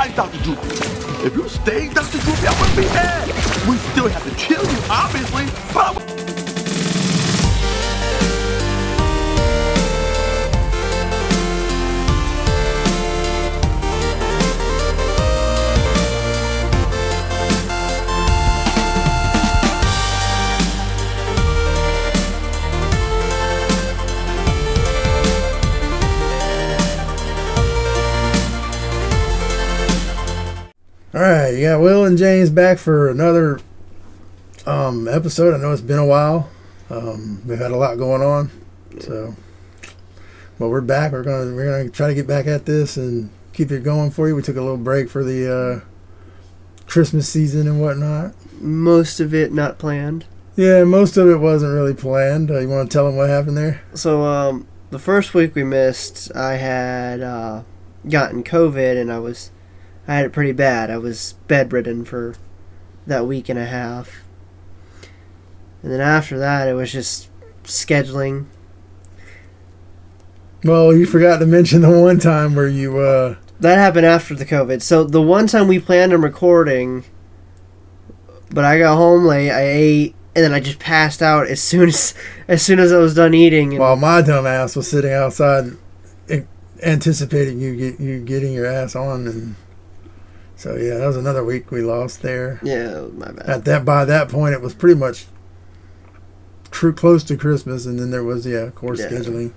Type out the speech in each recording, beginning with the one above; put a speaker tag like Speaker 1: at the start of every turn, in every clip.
Speaker 1: like Dr. Droopy. If you stayed Dr. Droopy, I wouldn't be mad. We still have to chill you, obviously, but
Speaker 2: Alright, you got Will and James back for another episode. I know it's been a while. We've had a lot going on. So but we're back. We're gonna try to get back at this and keep it going for you. We took a little break for the Christmas season and whatnot.
Speaker 3: Most of it not planned.
Speaker 2: Yeah, most of it wasn't really planned. You want to tell them what happened there?
Speaker 3: So the first week we missed, I had gotten COVID and I had it pretty bad. I was bedridden for that week and a half. And then after that, it was just scheduling.
Speaker 2: Well, you forgot to mention the one time where you...
Speaker 3: That happened after the COVID. So the one time we planned on recording, but I got home late, I ate, and then I just passed out as soon as I was done eating.
Speaker 2: While my dumb ass was sitting outside anticipating you getting your ass on. And so, yeah, that was another week we lost there.
Speaker 3: Yeah, my bad.
Speaker 2: By that point, it was pretty much close to Christmas, and then there was, of course, scheduling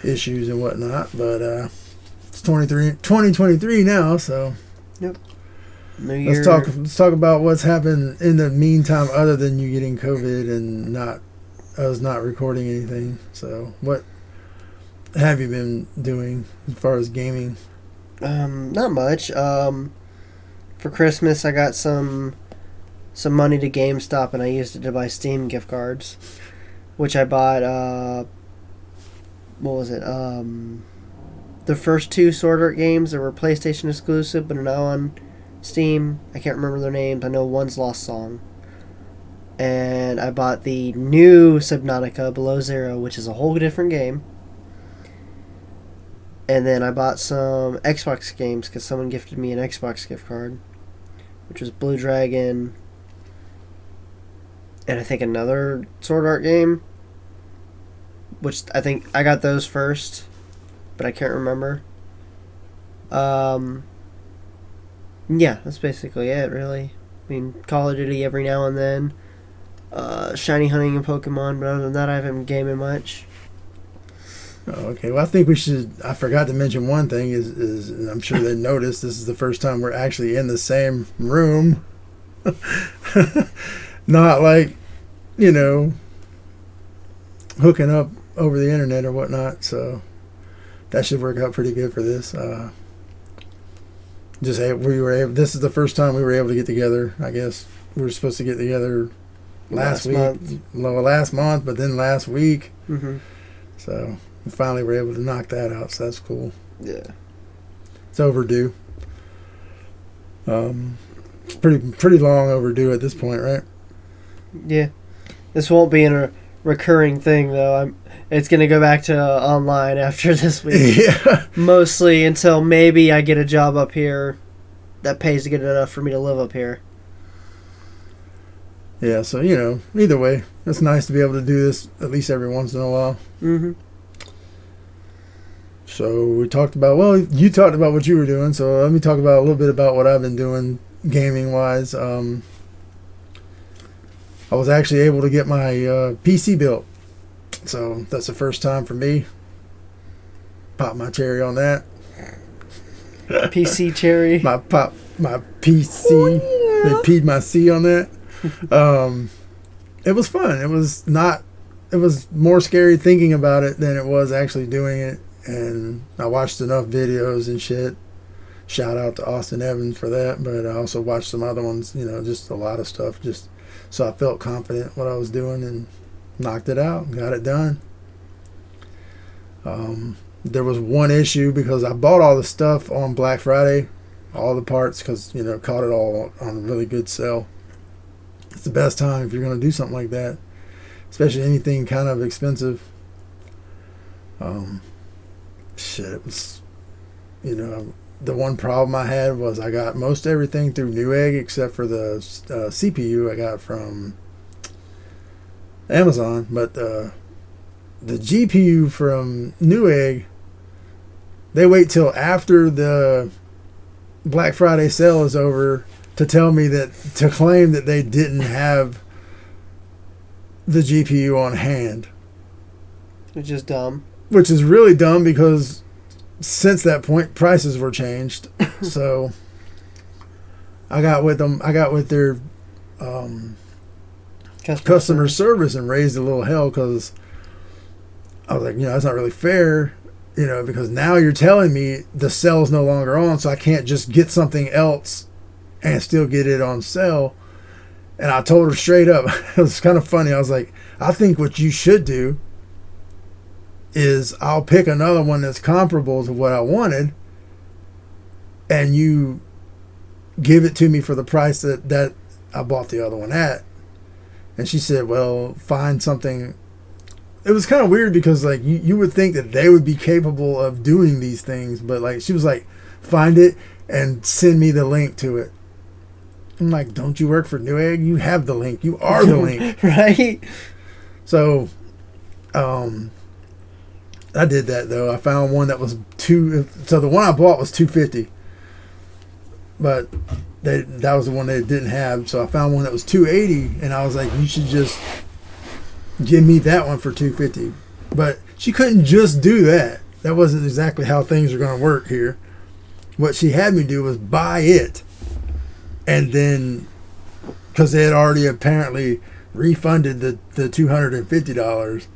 Speaker 2: issues and whatnot. But it's 2023 now, so
Speaker 3: yep.
Speaker 2: Let's talk about what's happened in the meantime, other than you getting COVID and us not recording anything. So, what have you been doing as far as gaming?
Speaker 3: Not much. For Christmas, I got some money to GameStop, and I used it to buy Steam gift cards, which I bought, what was it, the first two Sword Art games that were PlayStation exclusive, but are now on Steam. I can't remember their names. I know one's Lost Song. And I bought the new Subnautica Below Zero, which is a whole different game. And then I bought some Xbox games because someone gifted me an Xbox gift card, which was Blue Dragon, and I think another Sword Art game, which I think I got those first, but I can't remember. Yeah, that's basically it, really. I mean, Call of Duty every now and then, shiny hunting and Pokemon, but other than that, I haven't been gaming much.
Speaker 2: Oh, okay. Well, I think we should... I forgot to mention one thing is and I'm sure they noticed, this is the first time we're actually in the same room. Not like, hooking up over the internet or whatnot. So that should work out pretty good for this. This is the first time we were able to get together. I guess we were supposed to get together last month, but then last week.
Speaker 3: Mm-hmm.
Speaker 2: So we finally were able to knock that out, so that's cool.
Speaker 3: Yeah.
Speaker 2: It's overdue. It's pretty long overdue at this point, right?
Speaker 3: Yeah. This won't be a recurring thing, though. It's going to go back to online after this week.
Speaker 2: Yeah.
Speaker 3: Mostly until maybe I get a job up here that pays good enough for me to live up here.
Speaker 2: Yeah, so, either way, it's nice to be able to do this at least every once in a while.
Speaker 3: Mm-hmm.
Speaker 2: So you talked about what you were doing, so let me talk about a little bit about what I've been doing gaming-wise. I was actually able to get my PC built, so that's the first time for me. Pop my cherry on that.
Speaker 3: PC cherry.
Speaker 2: My PC. They peed my C on that. It was fun. It was more scary thinking about it than it was actually doing it. And I watched enough videos and shit. Shout out to Austin Evans for that. But I also watched some other ones, just a lot of stuff. Just so I felt confident what I was doing and knocked it out. Got it done. There was one issue because I bought all the stuff on Black Friday. All the parts because, caught it all on a really good sale. It's the best time if you're going to do something like that. Especially anything kind of expensive. It was, the one problem I had was I got most everything through Newegg except for the CPU I got from Amazon, but the GPU from Newegg, they wait till after the Black Friday sale is over to tell me to claim that they didn't have the GPU on hand.
Speaker 3: Which is dumb.
Speaker 2: Which is really dumb because since that point, prices were changed. So I got with their customer service and raised a little hell because I was like, that's not really fair, because now you're telling me the sale's no longer on, so I can't just get something else and still get it on sale. And I told her straight up, it was kind of funny. I was like, I think what you should do is I'll pick another one that's comparable to what I wanted, and you give it to me for the price that I bought the other one at. And she said, well, find something. It was kind of weird because like you would think that they would be capable of doing these things, but like she was like, find it and send me the link to it. I'm like, don't you work for Newegg? You have the link. You are the link.
Speaker 3: Right?
Speaker 2: So I did that though. I found one that was so the one I bought was $250. But that was the one they didn't have. So I found one that was $280, and I was like, you should just give me that one for $250. But she couldn't just do that. That wasn't exactly how things are going to work here. What she had me do was buy it, and then because they had already apparently refunded the $250,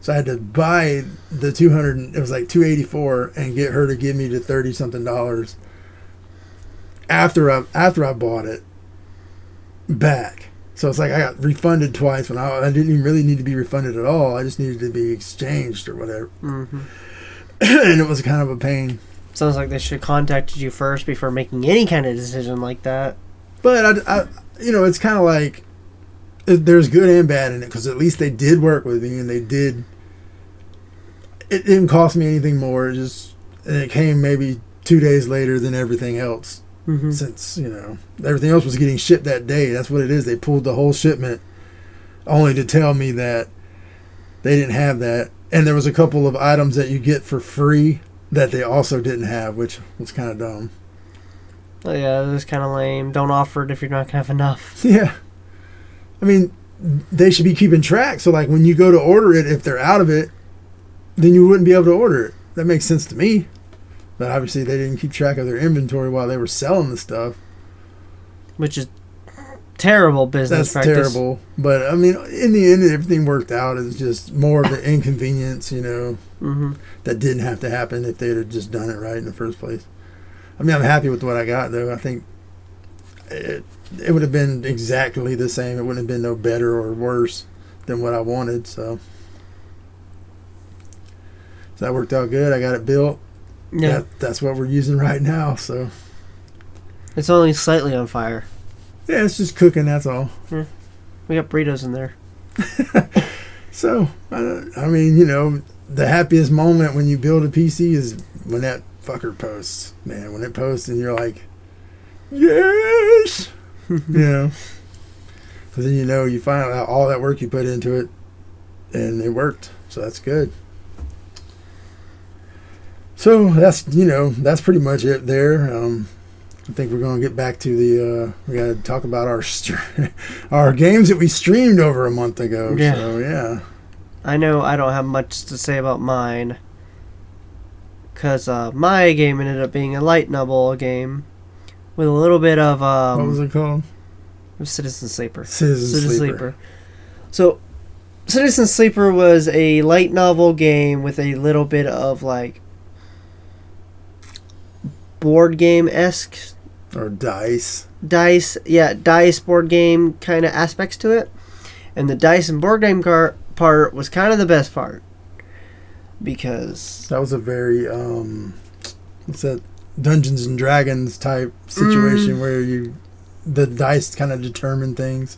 Speaker 2: so I had to buy the $200. It was like $284, and get her to give me the $30-something after I bought it back. So it's like I got refunded twice when I didn't even really need to be refunded at all. I just needed to be exchanged or whatever. Mm-hmm. And it was kind of a pain.
Speaker 3: Sounds like they should have contacted you first before making any kind of decision like that.
Speaker 2: But I it's kind of like there's good and bad in it, because at least they did work with me, and they did. It didn't cost me anything more. And it came maybe 2 days later than everything else. Mm-hmm. Since everything else was getting shipped that day. That's what it is. They pulled the whole shipment only to tell me that they didn't have that. And there was a couple of items that you get for free that they also didn't have, which was kind of dumb.
Speaker 3: Oh yeah, it was kind of lame. Don't offer it if you're not gonna have enough.
Speaker 2: Yeah, I mean, they should be keeping track. So like when you go to order it, if they're out of it, then you wouldn't be able to order it. That makes sense to me. But obviously they didn't keep track of their inventory while they were selling the stuff.
Speaker 3: Which is terrible business practice.
Speaker 2: That's terrible. But, I mean, in the end, everything worked out. It's just more of an inconvenience,
Speaker 3: mm-hmm.
Speaker 2: that didn't have to happen if they'd have just done it right in the first place. I mean, I'm happy with what I got, though. I think it would have been exactly the same. It wouldn't have been no better or worse than what I wanted. So that worked out good. I got it built. Yeah, that's what we're using right now. So
Speaker 3: it's only slightly on fire.
Speaker 2: Yeah, it's just cooking. That's all.
Speaker 3: Yeah. We got burritos in there.
Speaker 2: So I mean, the happiest moment when you build a PC is when that fucker posts. Man, when it posts and you're like, yes, because then you find out all that work you put into it, and it worked. So that's good. So that's pretty much it there. I think we're going to get back to we got to talk about our games that we streamed over a month ago.
Speaker 3: Yeah.
Speaker 2: So yeah.
Speaker 3: I know I don't have much to say about mine, because my game ended up being a light novel game with a little bit of
Speaker 2: what was it called?
Speaker 3: Citizen Sleeper.
Speaker 2: Citizen Sleeper.
Speaker 3: So Citizen Sleeper was a light novel game with a little bit of like board game-esque
Speaker 2: or dice
Speaker 3: board game kind of aspects to it, and the dice and board game part was kind of the best part, because
Speaker 2: that was a very what's that, Dungeons and Dragons type situation where the dice kind of determine things.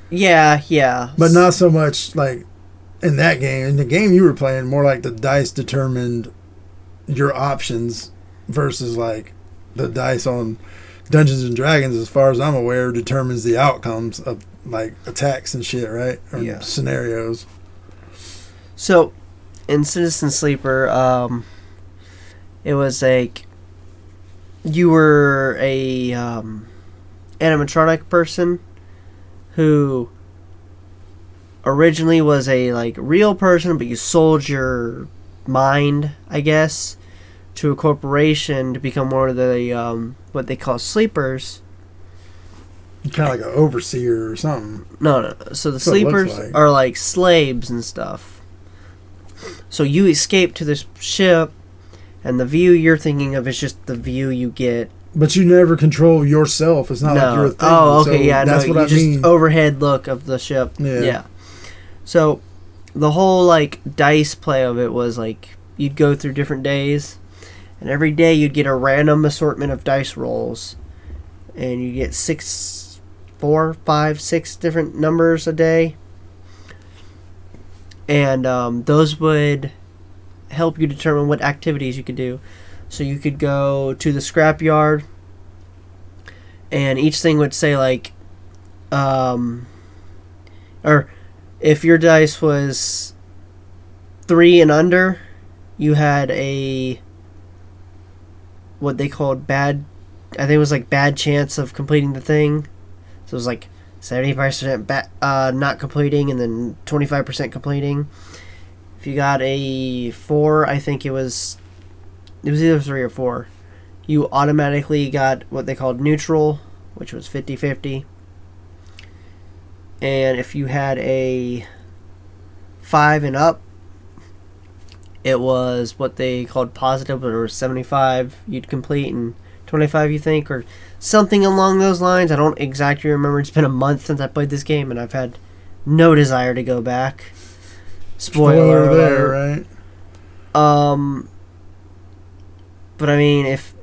Speaker 3: Yeah,
Speaker 2: but not so much like in that game. In the game you were playing, more like the dice determined your options versus like the dice on Dungeons and Dragons, as far as I'm aware, determines the outcomes of like attacks and shit, right? Or
Speaker 3: Yeah.
Speaker 2: scenarios.
Speaker 3: So, in Citizen Sleeper, it was like you were a animatronic person who originally was a like real person, but you sold your mind, I guess, to a corporation to become one of the what they call sleepers.
Speaker 2: Kind of like an overseer or something.
Speaker 3: No. So the
Speaker 2: That's what it looks
Speaker 3: sleepers
Speaker 2: like.
Speaker 3: are like slaves and stuff. So you escape to this ship, and the view you're thinking of is just the view you get.
Speaker 2: But you never control yourself. It's not like you're a thing.
Speaker 3: Oh, okay,
Speaker 2: So
Speaker 3: yeah,
Speaker 2: that's
Speaker 3: no,
Speaker 2: what I
Speaker 3: you just
Speaker 2: mean.
Speaker 3: overhead look of the ship.
Speaker 2: Yeah.
Speaker 3: So the whole like dice play of it was like you'd go through different days, and every day you'd get a random assortment of dice rolls, and you get 4, 5, 6 different numbers a day, and those would help you determine what activities you could do. So you could go to the scrapyard, and each thing would say like, or if your dice was 3 and under, you had a what they called bad. I think it was like bad chance of completing the thing. So it was like 75% not completing, and then 25% completing. If you got a 4, I think it was either 3 or 4. You automatically got what they called neutral, which was 50-50. And if you had a 5 and up, it was what they called positive, but it was 75 you'd complete and 25 you think, or something along those lines. I don't exactly remember. It's been a month since I played this game, and I've had no desire to go back. Spoiler
Speaker 2: there,
Speaker 3: alert.
Speaker 2: right?
Speaker 3: But I mean, if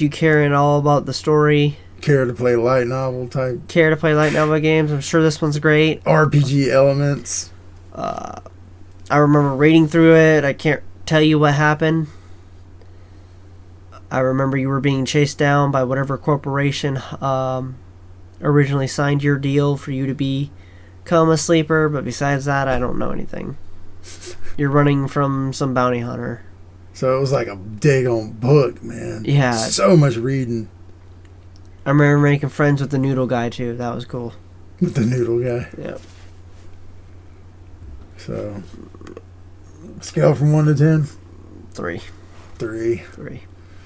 Speaker 3: you care at all about the story,
Speaker 2: Care to play light novel type
Speaker 3: care to play light novel games, I'm sure this one's great.
Speaker 2: RPG elements.
Speaker 3: I remember reading through it. I can't tell you what happened. I remember you were being chased down by whatever corporation originally signed your deal for you to become a sleeper, but besides that, I don't know anything. You're running from some bounty hunter.
Speaker 2: So it was like a daggone book, man.
Speaker 3: Yeah.
Speaker 2: So much reading
Speaker 3: I remember making friends with the noodle guy, too. That was cool.
Speaker 2: with the noodle guy.
Speaker 3: Yeah.
Speaker 2: So, scale from 1 to 10?
Speaker 3: 3.
Speaker 2: 3.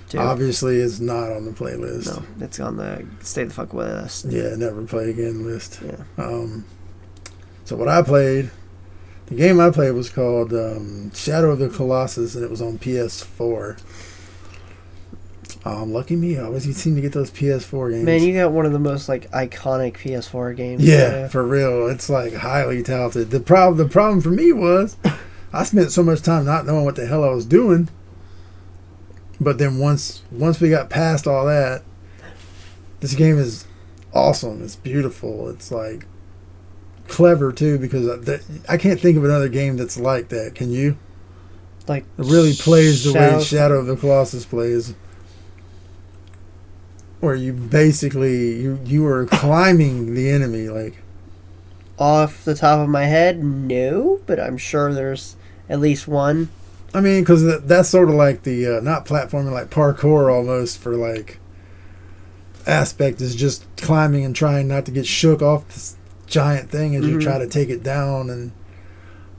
Speaker 3: 2.
Speaker 2: Obviously, it's not on the playlist.
Speaker 3: No, it's on the stay the fuck with us.
Speaker 2: Yeah, never play again list.
Speaker 3: Yeah.
Speaker 2: So what I played, the game I played was called Shadow of the Colossus, and it was on PS4. Lucky me, I always seem to get those PS4 games.
Speaker 3: Man, you got one of the most like iconic PS4 games.
Speaker 2: Yeah, for real. It's like highly touted. The problem for me was I spent so much time not knowing what the hell I was doing. But then once we got past all that, this game is awesome. It's beautiful. It's like clever too, because I can't think of another game that's like that. Can you?
Speaker 3: Like
Speaker 2: It really plays the way Shadow of the Colossus plays. Where you basically you are climbing the enemy, like
Speaker 3: Off the top of my head, no, but I'm sure there's at least one.
Speaker 2: I mean, because that's sort of like the not platforming, like parkour almost, for like aspect is just climbing and trying not to get shook off this giant thing as you try to take it down. And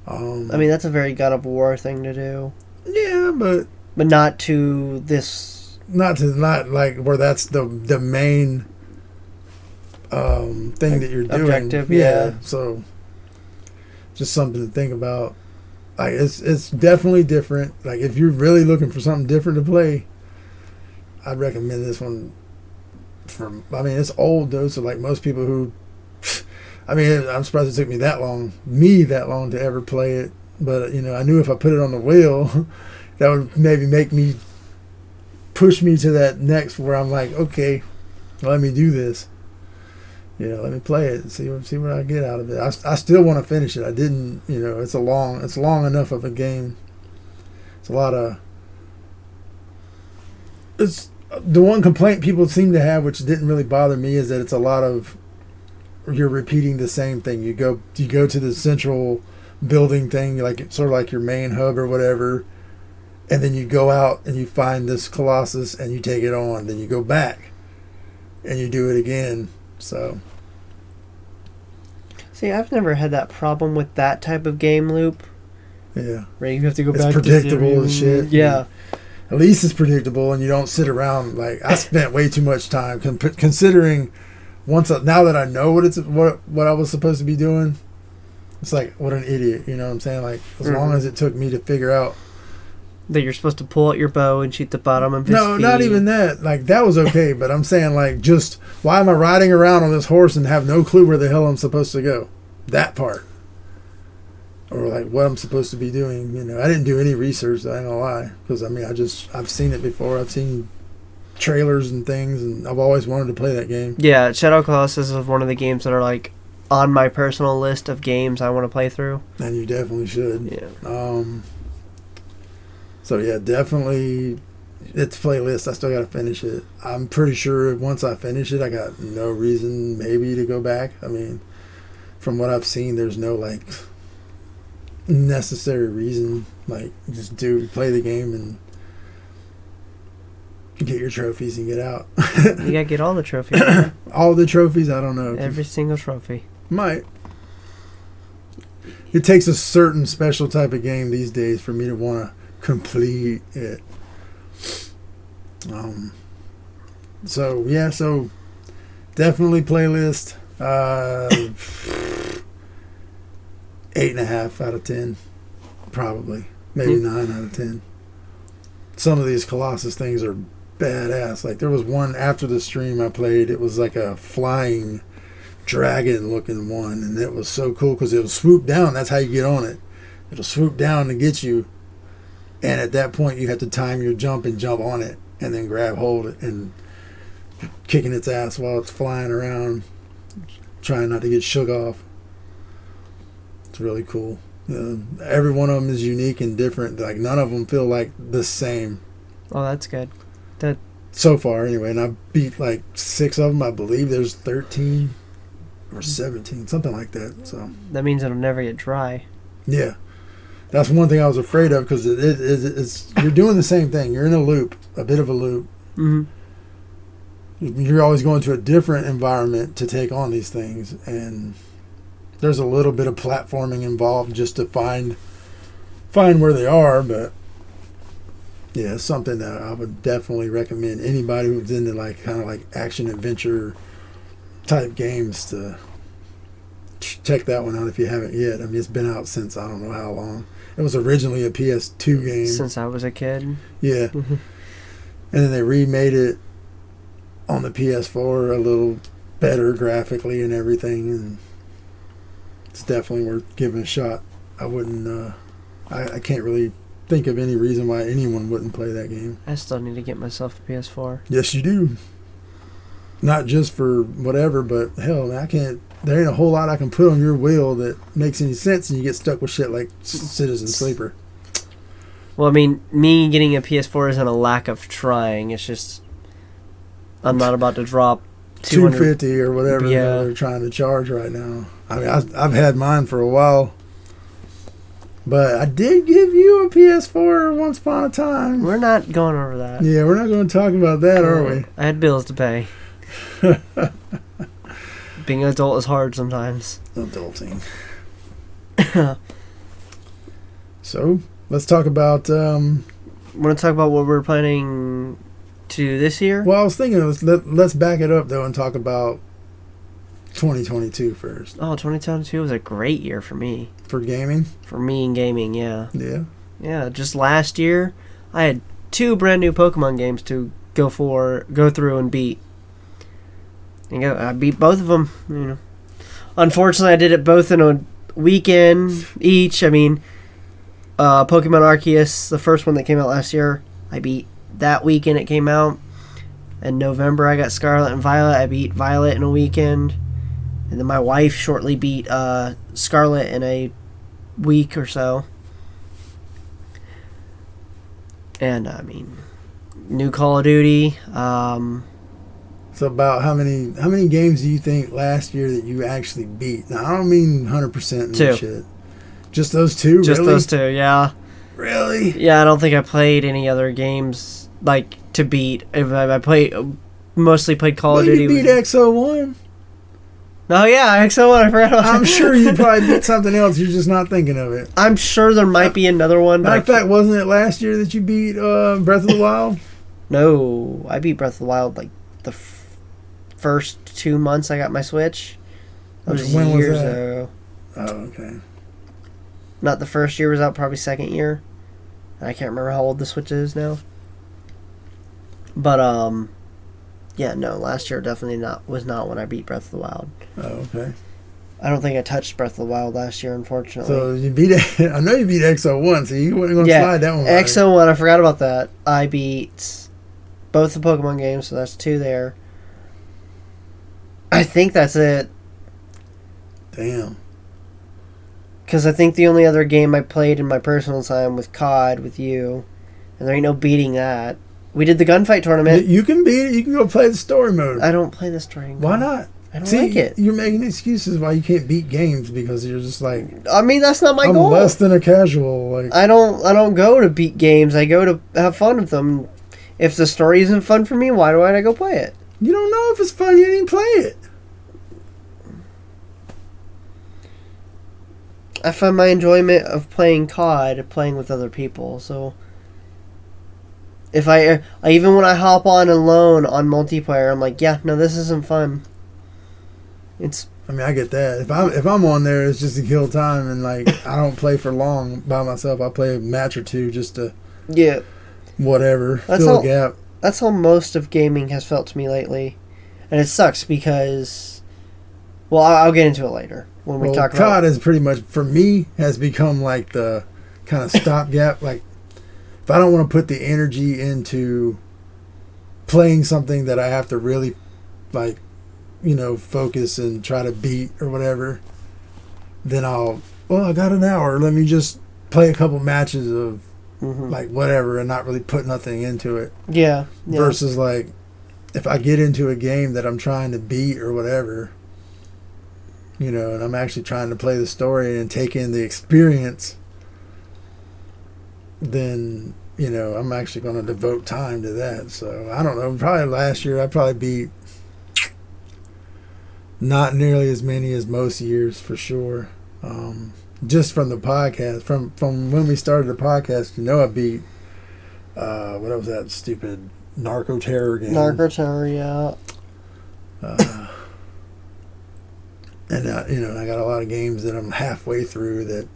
Speaker 3: I mean, that's a very God of War thing to do,
Speaker 2: yeah, but
Speaker 3: not to this.
Speaker 2: not like where that's the main thing that you're doing.
Speaker 3: Objective, yeah.
Speaker 2: So just something to think about. Like it's definitely different. Like if you're really looking for something different to play, I'd recommend this one. I mean, it's old though, so like most people who, I mean, I'm surprised it took me that long to ever play it. But you know, I knew if I put it on the wheel, that would maybe push me to that next where I'm like, okay, let me do this. You know, let me play it and see what I get out of it. I still want to finish it. I didn't, you know, it's long enough of a game. It's a lot of it's the one complaint people seem to have, which didn't really bother me, is that it's a lot of you're repeating the same thing. You go to the central building thing, like sort of like your main hub or whatever, and then you go out and you find this Colossus and you take it on. Then you go back and you do it again. So
Speaker 3: See, I've never had that problem with that type of game loop.
Speaker 2: yeah,
Speaker 3: Where you have to go
Speaker 2: it's
Speaker 3: back.
Speaker 2: predictable and shit.
Speaker 3: Yeah.
Speaker 2: At least it's predictable, and you don't sit around. Like, I spent way too much time considering now that I know what I was supposed to be doing. It's like, what an idiot, you know what I'm saying? Like, as long as it took me to figure out
Speaker 3: That you're supposed to pull out your bow and shoot the bottom of his
Speaker 2: no,
Speaker 3: feet.
Speaker 2: not even that. Like, that was okay, but I'm saying, like, just why am I riding around on this horse and have no clue where the hell I'm supposed to go? That part. Or, like, what I'm supposed to be doing, you know. I didn't do any research, I ain't gonna lie. Because, I mean, I've seen it before. I've seen trailers and things, and I've always wanted to play that game.
Speaker 3: Yeah, Shadow Colossus is one of the games that are, like, on my personal list of games I want to play through.
Speaker 2: And you definitely should.
Speaker 3: Yeah.
Speaker 2: So, yeah, definitely, it's playlist. I still gotta finish it. I'm pretty sure once I finish it, I got no reason maybe to go back. I mean, from what I've seen, there's no, like, necessary reason. Like, just play the game and get your trophies and get out.
Speaker 3: You gotta get all the trophies. Man.
Speaker 2: All the trophies, I don't know.
Speaker 3: Every single trophy.
Speaker 2: Might. It takes a certain special type of game these days for me to want to complete it. So yeah, so definitely playlist. 8.5 out of 10, probably, maybe 9 out of 10. Some of these Colossus things are badass. Like, there was one after the stream I played. It was like a flying dragon looking one, and it was so cool because it'll swoop down. That's how you get on it. It'll swoop down to get you, and at that point you have to time your jump and jump on it and then grab hold and kicking its ass while it's flying around, trying not to get shook off. It's really cool. Every one of them is unique and different. Like, none of them feel like the same
Speaker 3: Oh, that's good.
Speaker 2: so far anyway, and I beat like 6 of them. I believe there's 13 or 17, something like that. So
Speaker 3: That means it'll never get dry.
Speaker 2: yeah, that's one thing I was afraid of, because it's you're doing the same thing. You're in a loop, a bit of a loop.
Speaker 3: Mm-hmm.
Speaker 2: You're always going to a different environment to take on these things, and there's a little bit of platforming involved just to find where they are. But yeah, it's something that I would definitely recommend anybody who's into, like, kind of like action adventure type games to check that one out if you haven't yet. I mean, it's been out since I don't know how long. It was originally a PS2 game.
Speaker 3: Since I was a kid.
Speaker 2: Yeah.
Speaker 3: Mhm.
Speaker 2: And then they remade it on the PS4 a little better graphically and everything, and it's definitely worth giving a shot. I wouldn't I can't really think of any reason why anyone wouldn't play that game.
Speaker 3: I still need to get myself a PS4.
Speaker 2: Yes, you do. Not just for whatever, but hell, man, there ain't a whole lot I can put on your wheel that makes any sense, and you get stuck with shit like Citizen Sleeper.
Speaker 3: Well, I mean, me getting a PS4 isn't a lack of trying. It's just I'm not about to drop
Speaker 2: 250 or whatever
Speaker 3: Yeah.
Speaker 2: they're trying to charge right now. I mean, I've had mine for a while, but I did give you a PS4 once upon a time.
Speaker 3: We're not going over that.
Speaker 2: Yeah, we're not going to talk about that, are we?
Speaker 3: I had bills to pay. Being an adult is hard sometimes.
Speaker 2: Adulting. So, let's talk about.
Speaker 3: Want to talk about what we're planning to do this year?
Speaker 2: Well, I was thinking, let's back it up though and talk about 2022 first.
Speaker 3: Oh, 2022 was a great year for me.
Speaker 2: For gaming?
Speaker 3: For me and gaming, yeah.
Speaker 2: Yeah.
Speaker 3: Yeah, just last year, I had 2 brand new Pokemon games to go through and beat. And I beat both of them. You know, unfortunately, I did it both in a weekend each. I mean, Pokemon Arceus, the first one that came out last year, I beat that weekend it came out. In November, I got Scarlet and Violet. I beat Violet in a weekend. And then my wife shortly beat Scarlet in a week or so. And, I mean, New Call of Duty.
Speaker 2: So about how many games do you think last year that you actually beat? Now I don't mean 100% and
Speaker 3: Two.
Speaker 2: shit. Just those two?
Speaker 3: Just
Speaker 2: really?
Speaker 3: those two, yeah.
Speaker 2: Really?
Speaker 3: Yeah, I don't think I played any other games like to beat. If I mostly played Call
Speaker 2: Well,
Speaker 3: of Duty.
Speaker 2: you beat XO1.
Speaker 3: Oh yeah, XO1. I forgot about that.
Speaker 2: I'm sure you probably beat something else. You're just not thinking of it.
Speaker 3: I'm sure there might be another one.
Speaker 2: Matter
Speaker 3: But
Speaker 2: of fact, wasn't it last year that you beat Breath of the Wild?
Speaker 3: no, I beat Breath of the Wild like the first 2 months I got my Switch. That was
Speaker 2: When was
Speaker 3: years
Speaker 2: that?
Speaker 3: ago.
Speaker 2: Oh, okay.
Speaker 3: Not the first year was out, probably second year. I can't remember how old the Switch is now. But yeah, no, last year definitely was not when I beat Breath of the Wild.
Speaker 2: Oh, okay.
Speaker 3: I don't think I touched Breath of the Wild last year, unfortunately.
Speaker 2: So you beat it. I know you beat XO1, so you weren't going to
Speaker 3: Yeah,
Speaker 2: slide that one. by.
Speaker 3: XO1, I forgot about that. I beat both the Pokemon games, so that's 2 there. I think that's it.
Speaker 2: Damn.
Speaker 3: Because I think the only other game I played in my personal time was COD with you. And there ain't no beating that. We did the gunfight tournament.
Speaker 2: You can beat it. You can go play the story mode.
Speaker 3: I don't play the story.
Speaker 2: Why not?
Speaker 3: I don't
Speaker 2: See,
Speaker 3: like it.
Speaker 2: You're making excuses why you can't beat games because you're just like,
Speaker 3: I mean, that's not my
Speaker 2: I'm
Speaker 3: goal.
Speaker 2: less than a casual. Like,
Speaker 3: I don't go to beat games. I go to have fun with them. If the story isn't fun for me, why do I go play it?
Speaker 2: you don't know if it's fun. You didn't play it.
Speaker 3: I find my enjoyment of playing COD playing with other people. So if I even when I hop on alone on multiplayer, I'm like, yeah, no, this isn't fun. It's
Speaker 2: I mean, I get that. If I'm on there, it's just to kill time, and like I don't play for long by myself. I play a match or two just to
Speaker 3: yeah.
Speaker 2: whatever
Speaker 3: That's
Speaker 2: fill
Speaker 3: all-
Speaker 2: a gap.
Speaker 3: That's how most of gaming has felt to me lately, and it sucks because, well, I'll get into it later when we
Speaker 2: Well,
Speaker 3: talk
Speaker 2: COD
Speaker 3: about.
Speaker 2: is pretty much for me has become like the kind of stopgap. Like if I don't want to put the energy into playing something that I have to really like, focus and try to beat or whatever, then I got an hour. Let me just play a couple matches of
Speaker 3: Mhm.
Speaker 2: like whatever and not really put nothing into it.
Speaker 3: Yeah.
Speaker 2: Versus like if I get into a game that I'm trying to beat or whatever, and I'm actually trying to play the story and take in the experience, then I'm actually going to devote time to that. So I don't know, probably last year I probably beat not nearly as many as most years for sure. Just from the podcast, from when we started the podcast, I beat what was that stupid Narco Terror game?
Speaker 3: Narco Terror, yeah.
Speaker 2: And I got a lot of games that I'm halfway through that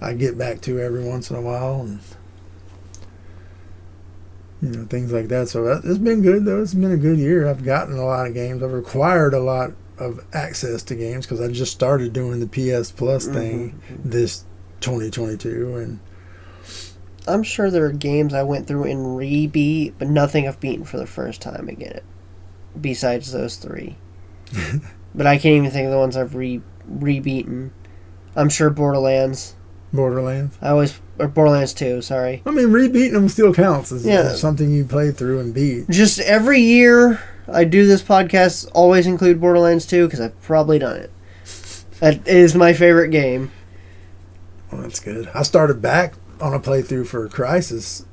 Speaker 2: I get back to every once in a while, and things like that. So it's been good though. It's been a good year. I've gotten a lot of games. I've acquired a lot of access to games because I just started doing the PS Plus thing this 2022, and
Speaker 3: I'm sure there are games I went through and re-beat, but nothing I've beaten for the first time again. Besides those 3. But I can't even think of the ones I've re-beaten. I'm sure Borderlands. Or Borderlands 2, sorry.
Speaker 2: I mean, rebeating them still counts as
Speaker 3: Yeah.
Speaker 2: something you played through and beat.
Speaker 3: Just every year I do this podcast, always include Borderlands 2 because I've probably done it. That is my favorite game.
Speaker 2: Well, that's good. I started back on a playthrough for Crysis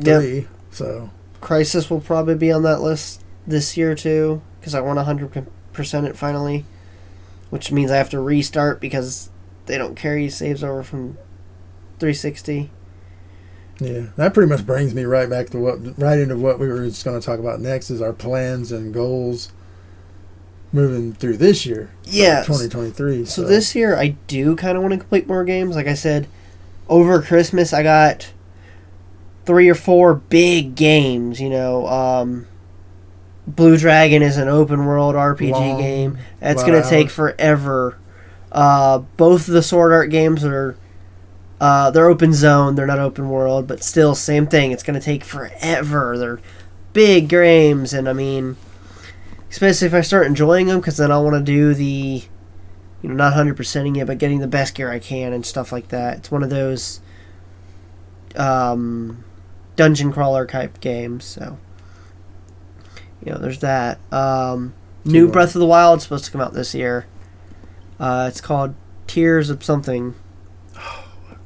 Speaker 2: 3, so
Speaker 3: Crysis will probably be on that list this year too because I want 100% it finally, which means I have to restart because they don't carry saves over from 360.
Speaker 2: yeah, that pretty much brings me right back to right into what we were just going to talk about next is our plans and goals moving through this year.
Speaker 3: Yeah.
Speaker 2: 2023.
Speaker 3: So this year I do kind of want to complete more games. Like I said, over Christmas I got 3 or 4 big games. Blue Dragon is an open world RPG
Speaker 2: Long,
Speaker 3: game. That's
Speaker 2: lot
Speaker 3: going
Speaker 2: of
Speaker 3: to take
Speaker 2: hours.
Speaker 3: forever. Both of the Sword Art games are they're open zone. They're not open world, but still same thing. It's going to take forever. They're big games, and I mean, especially if I start enjoying them, because then I want to do the, not 100%ing it, but getting the best gear I can and stuff like that. It's one of those dungeon crawler type games. So, there's that. New Breath of the Wild is supposed to come out this year. It's called Tears of something.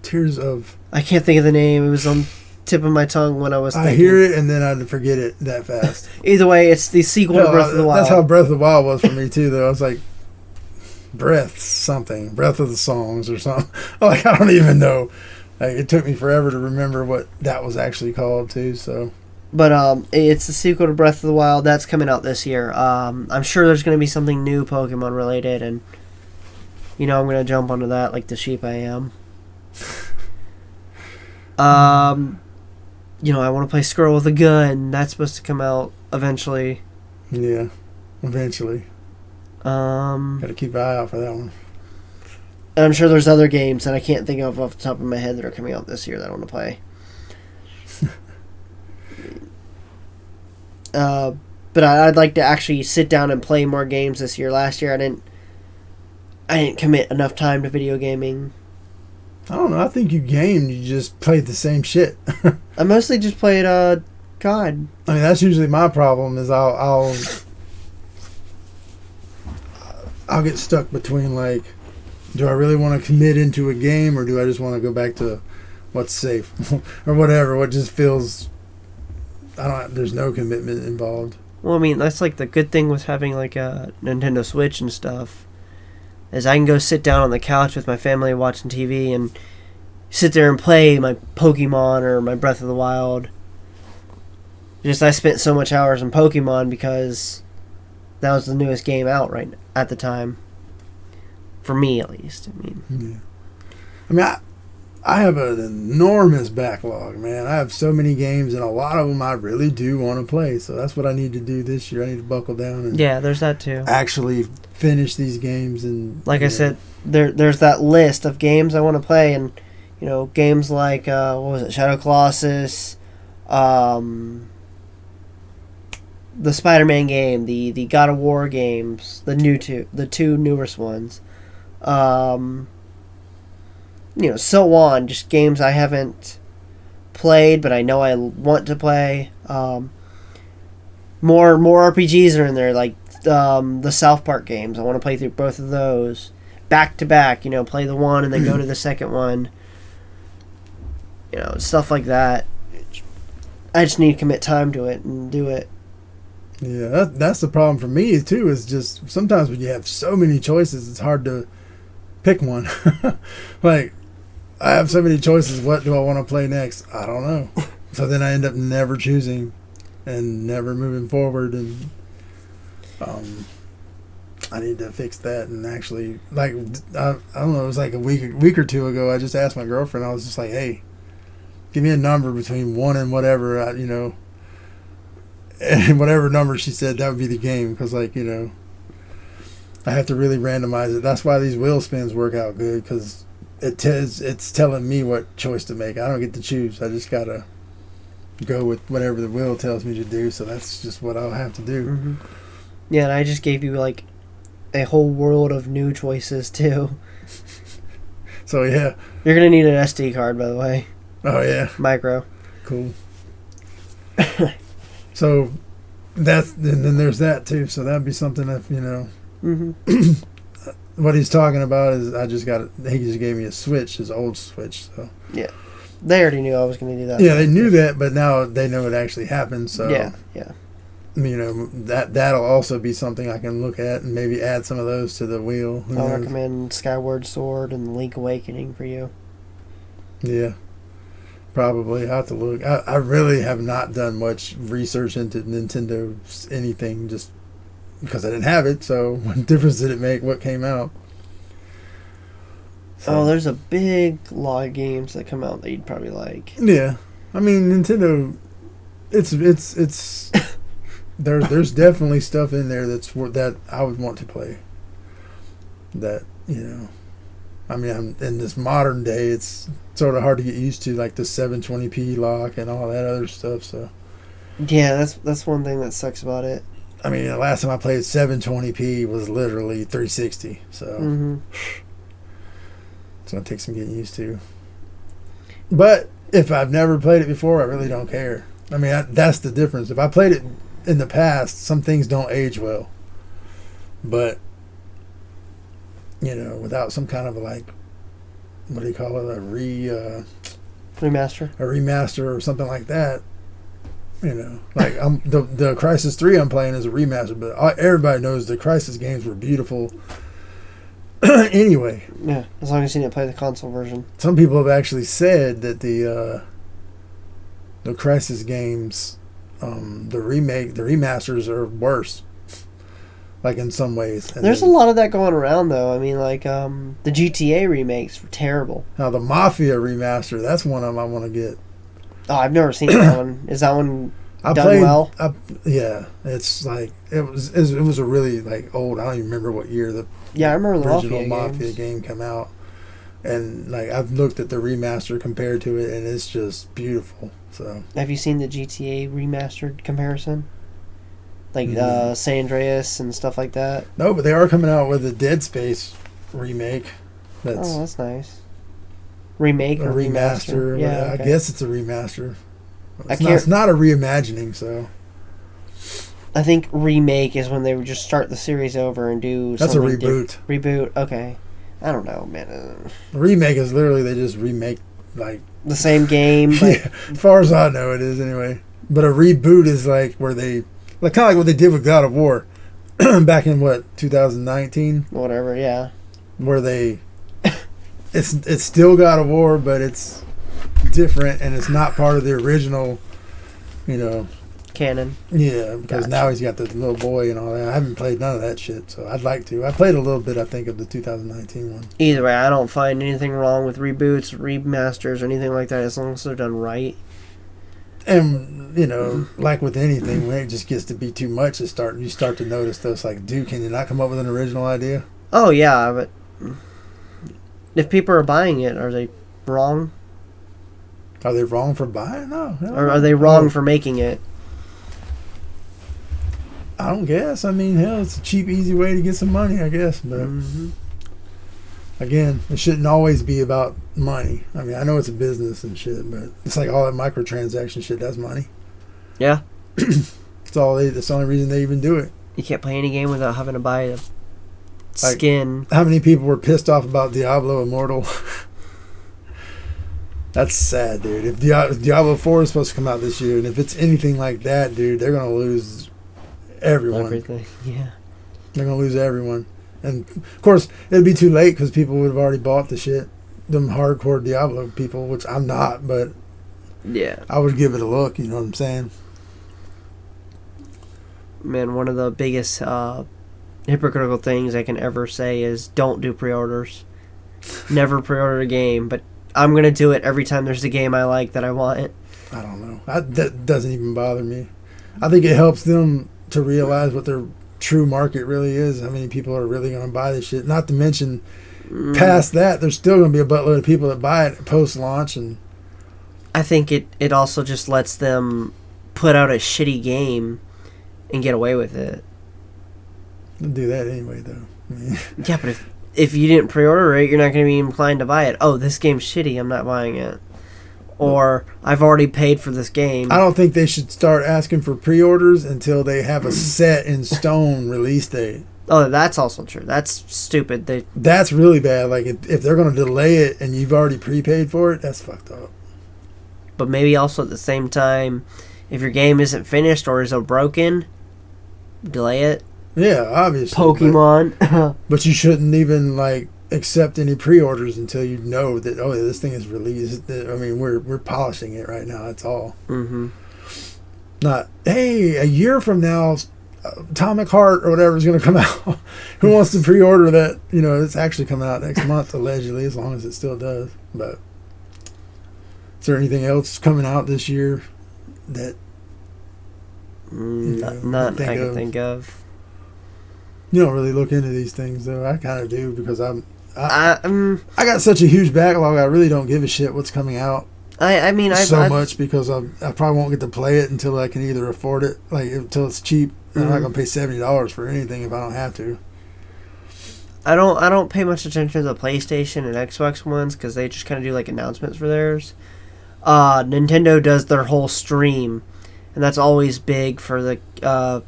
Speaker 2: Tears of...
Speaker 3: I can't think of the name. It was on the tip of my tongue when I was thinking.
Speaker 2: I hear it and then I'd forget it that fast.
Speaker 3: Either way, it's the sequel to Breath of the Wild.
Speaker 2: That's how Breath of the Wild was for me too, though. I was like, Breath of the Songs or something. Like, I don't even know. Like, it took me forever to remember what that was actually called too. So,
Speaker 3: but it's the sequel to Breath of the Wild that's coming out this year. I'm sure there's going to be something new Pokemon related, and I'm going to jump onto that like the sheep I am. I want to play Squirrel with a Gun. That's supposed to come out eventually.
Speaker 2: Yeah, eventually. Gotta keep an eye out for that one.
Speaker 3: And I'm sure there's other games that I can't think of off the top of my head that are coming out this year that I want to play. But I'd like to actually sit down and play more games this year. Last year I didn't commit enough time to video gaming.
Speaker 2: I don't know. I think you gamed. You just played the same shit.
Speaker 3: I mostly just played COD.
Speaker 2: I mean, that's usually my problem. Is I'll get stuck between, like, do I really want to commit into a game, or do I just want to go back to what's safe or whatever? What just feels, there's no commitment involved.
Speaker 3: Well, I mean, that's like the good thing with having like a Nintendo Switch and stuff, is I can go sit down on the couch with my family watching TV and sit there and play my Pokemon or my Breath of the Wild. Just I spent so much hours in Pokemon because that was the newest game out right at the time. For me, at least.
Speaker 2: I have an enormous backlog, man. I have so many games, and a lot of them I really do want to play. So that's what I need to do this year. I need to buckle down and
Speaker 3: there's that too.
Speaker 2: Actually finish these games. And
Speaker 3: like I said, there's that list of games I want to play, and games like what was it, Shadow Colossus, the Spider-Man game, the God of War games, the two newest ones. So on, just games I haven't played, but I know I want to play. More RPGs are in there, like the South Park games. I want to play through both of those back to back. Play the one and then go to the second one. Stuff like that. I just need to commit time to it and do it.
Speaker 2: Yeah, that's the problem for me too. Is just sometimes when you have so many choices, it's hard to pick one. Like, I have so many choices. What do I want to play next? I don't know. So then I end up never choosing and never moving forward. And I need to fix that. And actually, like, I don't know. It was like a week or two ago. I just asked my girlfriend. I was just like, "Hey, give me a number between 1 and whatever." And whatever number she said, that would be the game. Because, like, I have to really randomize it. That's why these wheel spins work out good, because it's telling me what choice to make. I don't get to choose. I just got to go with whatever the wheel tells me to do. So that's just what I'll have to do.
Speaker 3: Mm-hmm. Yeah, and I just gave you, like, a whole world of new choices, too.
Speaker 2: So, yeah.
Speaker 3: You're going to need an SD card, by the way.
Speaker 2: Oh, yeah.
Speaker 3: Micro.
Speaker 2: Cool. So, and then there's that, too. So that'd be something if,
Speaker 3: Mm-hmm.
Speaker 2: What he's talking about is he just gave me a Switch, his old Switch. So
Speaker 3: yeah, they already knew I was going to do that.
Speaker 2: Yeah, they knew that, but now they know it actually happened. So
Speaker 3: yeah.
Speaker 2: That'll also be something I can look at and maybe add some of those to the wheel.
Speaker 3: I'll recommend Skyward Sword and Link Awakening for you.
Speaker 2: Yeah, probably. I have to look. I really have not done much research into Nintendo anything, just because I didn't have it. So what difference did it make what came out? So,
Speaker 3: there's a big lot of games that come out that you'd probably like.
Speaker 2: Yeah, I mean Nintendo. It's there's definitely stuff in there that I would want to play. That I mean, in this modern day, it's sort of hard to get used to, like the 720p lock and all that other stuff. So
Speaker 3: yeah, that's one thing that sucks about it.
Speaker 2: I mean, the last time I played 720p was literally 360. So it's gonna take some getting used to. But if I've never played it before, I really don't care. I mean, that's the difference. If I played it in the past, some things don't age well. But, without some kind of like, what do you call it,
Speaker 3: Remaster.
Speaker 2: a remaster or something like that, like the Crysis 3 I'm playing is a remaster, but everybody knows the Crysis games were beautiful anyway.
Speaker 3: Yeah, as long as you didn't play the console version.
Speaker 2: Some people have actually said that the Crysis games, the remasters are worse. Like in some ways. And
Speaker 3: There's a lot of that going around, though. I mean, like the GTA remakes were terrible.
Speaker 2: Now the Mafia remaster, that's one of them I want to get.
Speaker 3: Oh, I've never seen that one. Is that one done well?
Speaker 2: Yeah, it's like it was a really like old. I don't even remember what year the
Speaker 3: I remember the
Speaker 2: original Mafia
Speaker 3: games.
Speaker 2: game came out, and like I've looked at the remaster compared to it, and it's just beautiful. So
Speaker 3: Have you seen the GTA remastered comparison? Like
Speaker 2: Mm.
Speaker 3: San Andreas and stuff like that.
Speaker 2: no, but they are coming out with a Dead Space remake.
Speaker 3: Oh, that's nice. Remake
Speaker 2: a
Speaker 3: or
Speaker 2: remaster.
Speaker 3: Yeah,
Speaker 2: I
Speaker 3: okay.
Speaker 2: guess it's a remaster.
Speaker 3: I
Speaker 2: It's not a reimagining, so
Speaker 3: I think remake is when they would just start the series over and do
Speaker 2: that's a
Speaker 3: something
Speaker 2: reboot.
Speaker 3: Reboot, okay. I don't know, man.
Speaker 2: A remake is literally they just remake like
Speaker 3: The same game, but
Speaker 2: yeah, as far as I know, it is anyway. But a reboot is like where they like kind of like what they did with God of War back in 2019,
Speaker 3: whatever, yeah.
Speaker 2: where they it's still God of War, but it's different and it's not part of the original.
Speaker 3: Canon.
Speaker 2: Yeah, because
Speaker 3: Gotcha.
Speaker 2: now he's got the little boy and all that. I haven't played none of that shit, so I'd like to. I played a little bit, I think, of the 2019 one.
Speaker 3: Either way, I don't find anything wrong with reboots, remasters, or anything like that as long as they're done right.
Speaker 2: And like with anything, when it just gets to be too much, you start to notice those. Like, dude, can you not come up with an original idea?
Speaker 3: Oh yeah, but if people are buying it, are they wrong?
Speaker 2: Are they wrong for buying? No.
Speaker 3: Or are they wrong for making it?
Speaker 2: I don't guess. I mean, hell, it's a cheap, easy way to get some money, I guess. But again, it shouldn't always be about money. I mean, I know it's a business and shit, but it's like all that microtransaction shit. That's money.
Speaker 3: Yeah.
Speaker 2: That's the only reason they even do it.
Speaker 3: You can't play any game without having to buy a skin.
Speaker 2: How many people were pissed off about Diablo Immortal? That's sad, dude. If Diablo 4 is supposed to come out this year, and if it's anything like that, dude, they're gonna lose everyone.
Speaker 3: Everything. Yeah.
Speaker 2: They're gonna lose everyone, and of course it'd be too late because people would have already bought the shit. Them hardcore Diablo people, which I'm not, but
Speaker 3: Yeah.
Speaker 2: I would give it a look. You know what I'm saying?
Speaker 3: Man, one of the biggest hypocritical things I can ever say is don't do pre-orders. Never pre-order a game, but I'm going to do it every time there's a game I like that I want.
Speaker 2: I don't know. That doesn't even bother me. I think it helps them to realize what their true market really is. How many people are really going to buy this shit? Not to mention, past that, there's still going to be a buttload of people that buy it post-launch. And
Speaker 3: I think it also just lets them put out a shitty game and get away with it.
Speaker 2: they'll do that anyway, though. I mean,
Speaker 3: Yeah, but if you didn't pre-order it, you're not going to be inclined to buy it. Oh, this game's shitty, I'm not buying it. Or, I've already paid for this game.
Speaker 2: I don't think they should start asking for pre-orders until they have a set in stone release date.
Speaker 3: Oh, that's also true. That's stupid.
Speaker 2: That's really bad. Like, if they're going to delay it and you've already prepaid for it, that's fucked up.
Speaker 3: But maybe also at the same time, if your game isn't finished or is broken, delay it.
Speaker 2: Yeah, obviously.
Speaker 3: Pokemon.
Speaker 2: But you shouldn't even, like, accept any pre-orders until you know that, oh, this thing is released. I mean, we're polishing it right now. That's all.
Speaker 3: Mm-hmm.
Speaker 2: Not, hey, a year from now, Atomic Heart or whatever is going to come out. Who wants to pre-order that? It's actually coming out next month, allegedly, as long as it still does. But is there anything else coming out this year that
Speaker 3: Not I can think of.
Speaker 2: you don't really look into these things, though? I kind of do because I
Speaker 3: I
Speaker 2: got such a huge backlog. I really don't give a shit what's coming out
Speaker 3: mean,
Speaker 2: much because I probably won't get to play it until I can either afford it, like until it's cheap. I'm not gonna pay $70 for anything if I don't have to.
Speaker 3: I don't pay much attention to the PlayStation and Xbox ones because they just kind of do like announcements for theirs. Nintendo does their whole stream, and that's always big for the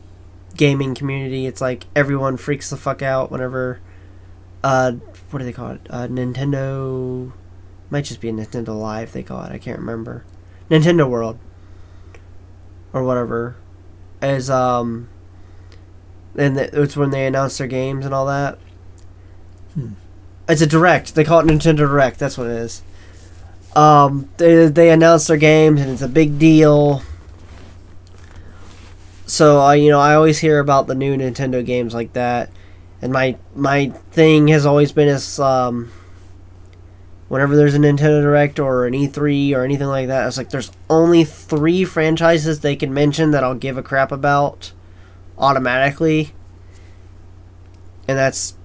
Speaker 3: gaming community. It's like everyone freaks the fuck out whenever what do they call it? Nintendo might just be a Nintendo Live they call it. I can't remember. Nintendo World or whatever is and it's when they announce their games and all that. It's a direct. They call it Nintendo Direct. That's what it is. They announce their games and it's a big deal. So I always hear about the new Nintendo games like that, and my thing has always been is whenever there's a Nintendo Direct or an E3 or anything like that, it's like there's only 3 franchises they can mention that I'll give a crap about automatically, and that's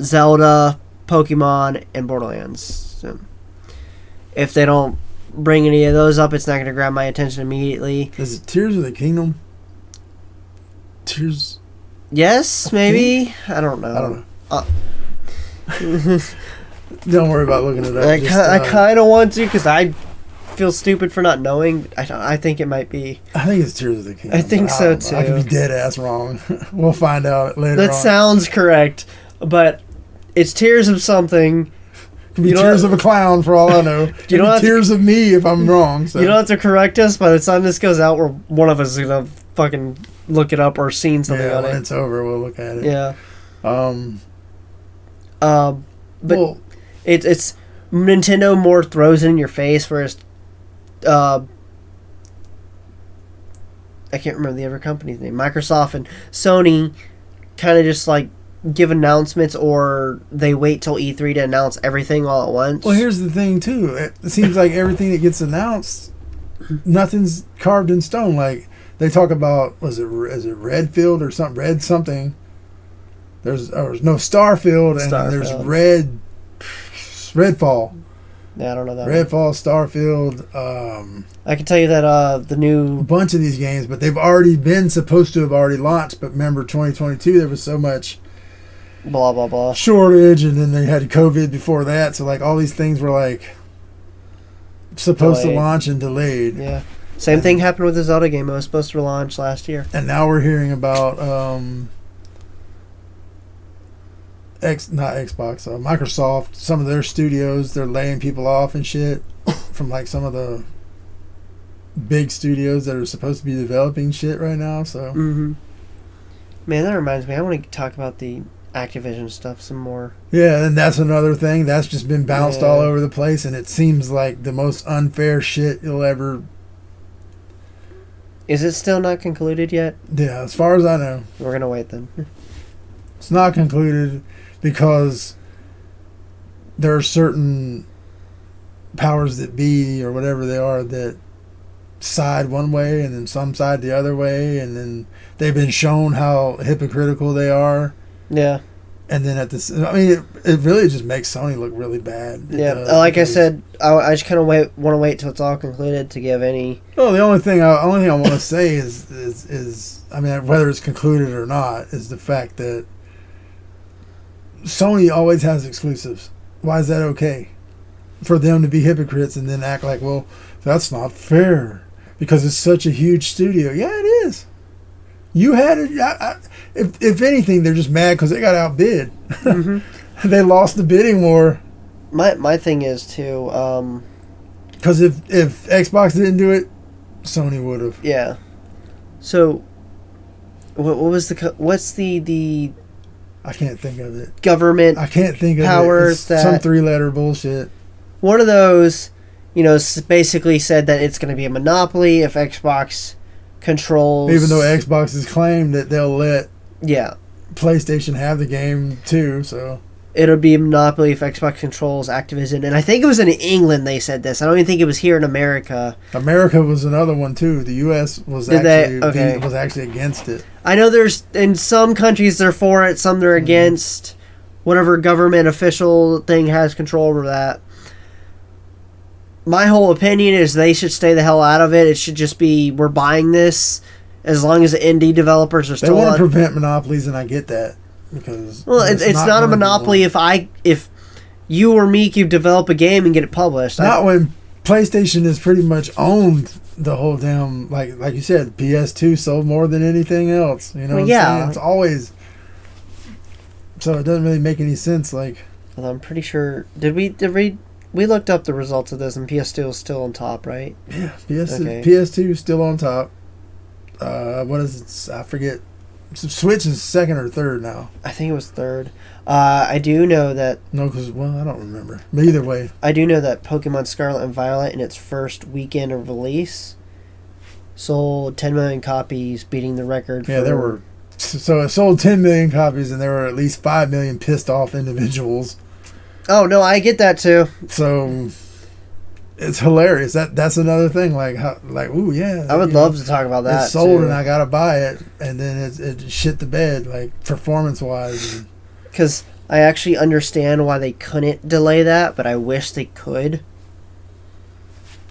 Speaker 3: Zelda, Pokemon, and Borderlands. So if they don't bring any of those up, it's not going to grab my attention immediately.
Speaker 2: Is it Tears of the Kingdom? Tears?
Speaker 3: Yes, maybe. I don't know.
Speaker 2: Don't worry about looking it up.
Speaker 3: I kind of want to because I feel stupid for not knowing. I think it might be.
Speaker 2: I think it's Tears of the Kingdom.
Speaker 3: I think so too.
Speaker 2: I could be dead ass wrong. We'll find out later.
Speaker 3: That sounds correct, but it's Tears of something.
Speaker 2: It could be Tears of a Clown for all I know. It could be Tears of Me if I'm wrong. So.
Speaker 3: You don't have to correct us. By the time this goes out, one of us is gonna fucking look it up or seen something on it.
Speaker 2: When it's over, we'll look at it.
Speaker 3: Yeah. But
Speaker 2: well,
Speaker 3: it's Nintendo more throws it in your face, whereas I can't remember the other company's name. Microsoft and Sony kind of just like give announcements, or they wait till E3 to announce everything all at once.
Speaker 2: Well, here's the thing too. It seems like everything that gets announced, nothing's carved in stone. Like they talk about, is it Redfield or something? Red something. There's no Starfield, and there's Redfall.
Speaker 3: Yeah, I don't know that.
Speaker 2: Redfall, Starfield.
Speaker 3: I can tell you that the new
Speaker 2: a bunch of these games, but they've already been supposed to have already launched. But remember, 2022, there was so much
Speaker 3: blah blah blah
Speaker 2: shortage, and then they had COVID before that. So like all these things were like supposed to launch and delayed.
Speaker 3: Yeah. Same thing happened with the Zelda game. It was supposed to launch last year.
Speaker 2: And now we're hearing about Microsoft, some of their studios, they're laying people off and shit from like some of the big studios that are supposed to be developing shit right now. So,
Speaker 3: man, that reminds me. I want to talk about the Activision stuff some more.
Speaker 2: Yeah, and that's another thing that's just been bounced all over the place, and it seems like the most unfair shit you'll ever.
Speaker 3: Is it still not concluded yet?
Speaker 2: Yeah, as far as I know.
Speaker 3: We're gonna wait then.
Speaker 2: It's not concluded because there are certain powers that be, or whatever they are, that side one way and then some side the other way, and then they've been shown how hypocritical they are.
Speaker 3: Yeah.
Speaker 2: And then it really just makes Sony look really bad.
Speaker 3: Like I said, I just kind of want to wait till it's all concluded to give any.
Speaker 2: Well, the only thing I want to say is I mean, whether it's concluded or not, is the fact that Sony always has exclusives. Why is that okay? For them to be hypocrites and then act like, well, that's not fair because it's such a huge studio. Yeah, it is. You had it. If anything, they're just mad because they got outbid. Mm-hmm. They lost the bidding war.
Speaker 3: My thing is too.
Speaker 2: Because if Xbox didn't do it, Sony would have.
Speaker 3: Yeah. So, what's the
Speaker 2: I can't think of it.
Speaker 3: Government.
Speaker 2: I can't think of
Speaker 3: powers
Speaker 2: it. It's some 3-letter bullshit.
Speaker 3: One of those, basically said that it's going to be a monopoly if Xbox controls.
Speaker 2: Even though Xbox has claimed that they'll let PlayStation have the game too, so
Speaker 3: it'll be a monopoly if Xbox controls Activision. And I think it was in England they said this. I don't even think it was here in America.
Speaker 2: America was another one too. The U.S. was was actually against it.
Speaker 3: I know there's in some countries they're for it, some they're against. Whatever government official thing has control over that. My whole opinion is they should stay the hell out of it. It should just be, we're buying this as long as the indie developers are still.
Speaker 2: They want to prevent monopolies, and I get that because
Speaker 3: it's not a monopoly if you or me could develop a game and get it published.
Speaker 2: Not when PlayStation has pretty much owned the whole damn, like you said, PS2 sold more than anything else. You know
Speaker 3: Well,
Speaker 2: what I'm
Speaker 3: yeah.
Speaker 2: saying? It's always, so it doesn't really make any sense. Like,
Speaker 3: Well, I'm pretty sure. Did we looked up the results of this, and PS2 is still on top, right?
Speaker 2: yeah,
Speaker 3: Okay.
Speaker 2: PS2 is still on top. What is it? I forget. Switch is second or third now.
Speaker 3: I think it was third. I do know that
Speaker 2: No, because, well, I don't remember. But either way,
Speaker 3: Pokemon Scarlet and Violet in its first weekend of release sold 10 million copies, beating the record.
Speaker 2: yeah, there were. So it sold 10 million copies, and there were at least 5 million pissed off individuals.
Speaker 3: Oh no, I get that too.
Speaker 2: So it's hilarious. That's another thing. Ooh, yeah.
Speaker 3: I would
Speaker 2: you know,
Speaker 3: love to talk about that.
Speaker 2: It's sold
Speaker 3: too.
Speaker 2: and I gotta buy it, and then it shit the bed, like, performance wise.
Speaker 3: Because I actually understand why they couldn't delay that, but I wish they could.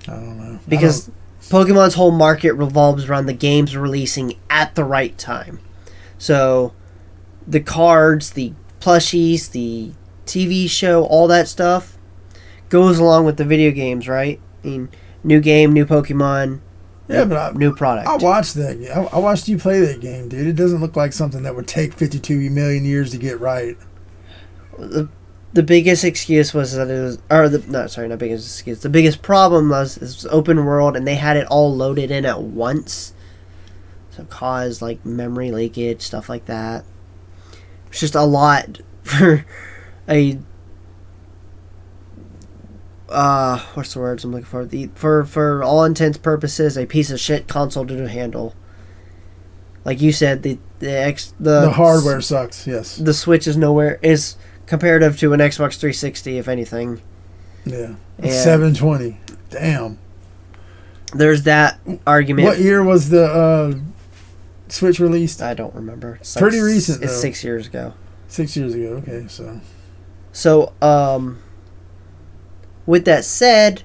Speaker 2: I don't know.
Speaker 3: Because Pokemon's whole market revolves around the games releasing at the right time. So the cards, the plushies, the TV show, all that stuff goes along with the video games, right? I mean, new game, new Pokemon,
Speaker 2: Yeah, but
Speaker 3: new product.
Speaker 2: I watched that. I watched you play that game, dude. It doesn't look like something that would take 52 million years to get right.
Speaker 3: The biggest excuse was that it was, not biggest excuse. The biggest problem was it was open world and they had it all loaded in at once, so it caused like memory leakage, stuff like that. It's just a lot for a what's the words I'm looking for? For all intents purposes, a piece of shit console to handle. Like you said, the
Speaker 2: hardware sucks. Yes.
Speaker 3: The Switch is comparative to an Xbox 360, if anything.
Speaker 2: Yeah.
Speaker 3: And
Speaker 2: 720. Damn.
Speaker 3: There's that argument.
Speaker 2: What year was the Switch released?
Speaker 3: I don't remember. It's
Speaker 2: Pretty recent,
Speaker 3: It's
Speaker 2: though.
Speaker 3: 6 years ago.
Speaker 2: 6 years ago. Okay, so.
Speaker 3: So, with that said,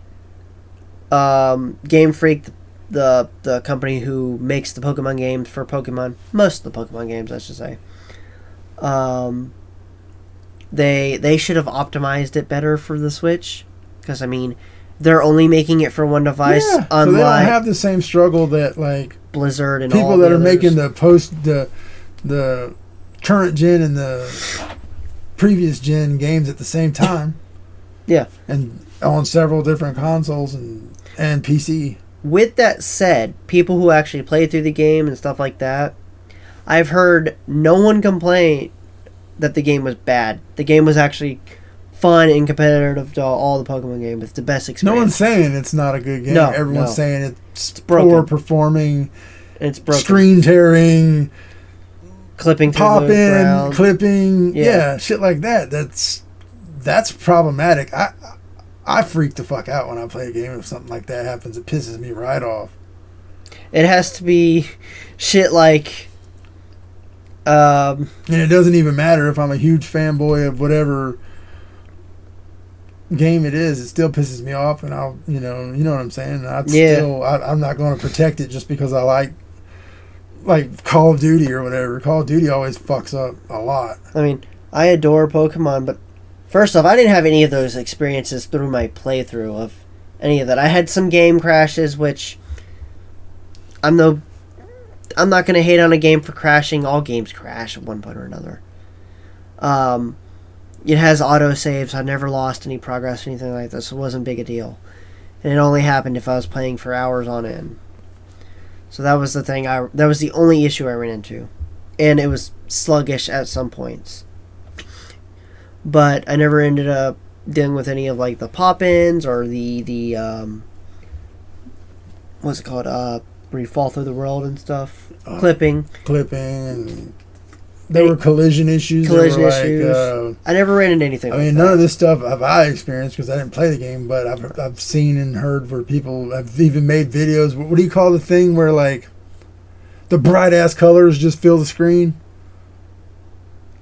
Speaker 3: Game Freak, the company who makes the Pokemon games for Pokemon, most of the Pokemon games, I should say, they should have optimized it better for the Switch, because I mean, they're only making it for one device,
Speaker 2: Yeah, so they don't
Speaker 3: unlike
Speaker 2: have the same struggle that, like,
Speaker 3: Blizzard and
Speaker 2: people
Speaker 3: all
Speaker 2: that
Speaker 3: the
Speaker 2: are making
Speaker 3: others.
Speaker 2: the current gen and the previous gen games at the same time.
Speaker 3: Yeah.
Speaker 2: And on several different consoles and PC.
Speaker 3: With that said, people who actually play through the game and stuff like that, I've heard no one complain that the game was bad. The game was actually fun and competitive to all the Pokemon games. It's the best experience.
Speaker 2: No one's saying it's not a good game.
Speaker 3: No,
Speaker 2: Everyone's
Speaker 3: no.
Speaker 2: saying it's
Speaker 3: broken.
Speaker 2: poor performing,
Speaker 3: It's broken.
Speaker 2: screen tearing,
Speaker 3: Clipping through
Speaker 2: pop
Speaker 3: the
Speaker 2: in,
Speaker 3: ground.
Speaker 2: clipping,
Speaker 3: Yeah.
Speaker 2: yeah, shit like that. That's problematic. I freak the fuck out when I play a game. If something like that happens, it pisses me right off.
Speaker 3: It has to be shit like
Speaker 2: And it doesn't even matter if I'm a huge fanboy of whatever game it is. It still pisses me off, and I'll, you know what I'm saying. I'm not going to protect it just because I like Call of Duty or whatever. Call of Duty always fucks up a lot.
Speaker 3: I mean, I adore Pokemon, but first off, I didn't have any of those experiences through my playthrough of any of that. I had some game crashes, which I'm not going to hate on a game for crashing. All games crash at one point or another. It has autosaves. I never lost any progress or anything like this. It wasn't big a deal. And it only happened if I was playing for hours on end. So that was the thing. That was the only issue I ran into. And it was sluggish at some points. But I never ended up dealing with any of like the pop-ins or the what's it called? Where you fall through the world and stuff. Clipping.
Speaker 2: And there were collision issues.
Speaker 3: Collision
Speaker 2: There were,
Speaker 3: issues. I never ran into anything
Speaker 2: I
Speaker 3: like
Speaker 2: mean,
Speaker 3: that.
Speaker 2: none of this stuff have I experienced because I didn't play the game, but I've seen and heard where people have even made videos. What do you call the thing where, like, the bright ass colors just fill the screen?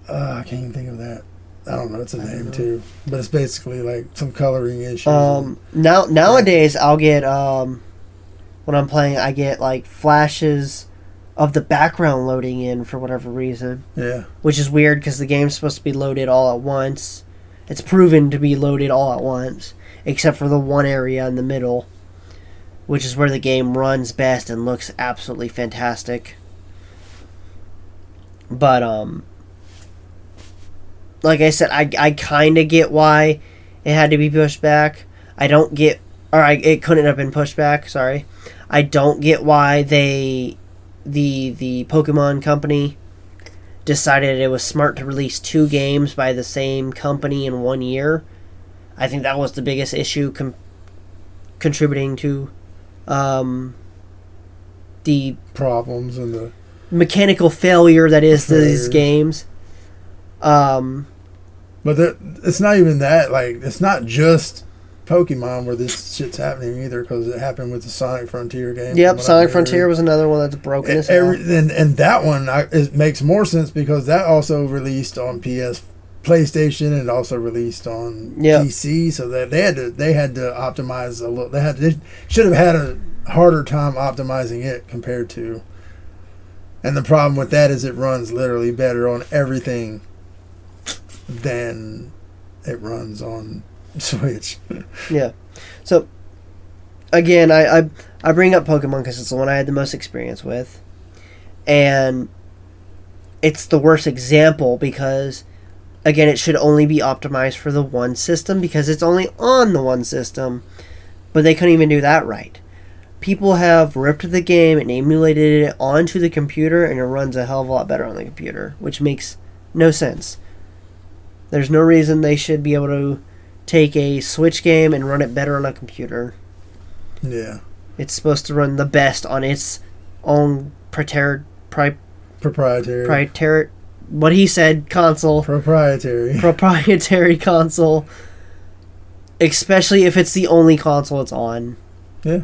Speaker 2: I can't even think of that. I don't know. It's a name too, but it's basically like some coloring issues.
Speaker 3: Nowadays I'll get when I'm playing, I get like flashes of the background loading in for whatever reason.
Speaker 2: Yeah.
Speaker 3: Which is weird because the game's supposed to be loaded all at once. It's proven to be loaded all at once. except for the one area in the middle, which is where the game runs best and looks absolutely fantastic. But like I said, I kind of get why it had to be pushed back. It couldn't have been pushed back. Sorry, I don't get why the Pokemon company decided it was smart to release 2 games by the same company in 1 year. I think that was the biggest issue contributing to the
Speaker 2: Problems and the
Speaker 3: mechanical failure that is these games.
Speaker 2: But it's not even that. Like, it's not just Pokemon where this shit's happening either, because it happened with the Sonic Frontier game.
Speaker 3: Yep, Sonic Frontier was another one that's broken as hell.
Speaker 2: And that one, it makes more sense because that also released on PlayStation, and also released on PC. So that they had to optimize a little. They should have had a harder time optimizing it compared to. And the problem with that is it runs literally better on everything than it runs on Switch.
Speaker 3: Yeah. So, again, I bring up Pokemon because it's the one I had the most experience with. And it's the worst example because, again, it should only be optimized for the one system because it's only on the one system. But they couldn't even do that right. People have ripped the game and emulated it onto the computer, and it runs a hell of a lot better on the computer, which makes no sense. There's no reason they should be able to take a Switch game and run it better on a computer.
Speaker 2: Yeah.
Speaker 3: It's supposed to run the best on its own proprietary. What he said, console. Proprietary console. Especially if it's the only console it's on.
Speaker 2: Yeah.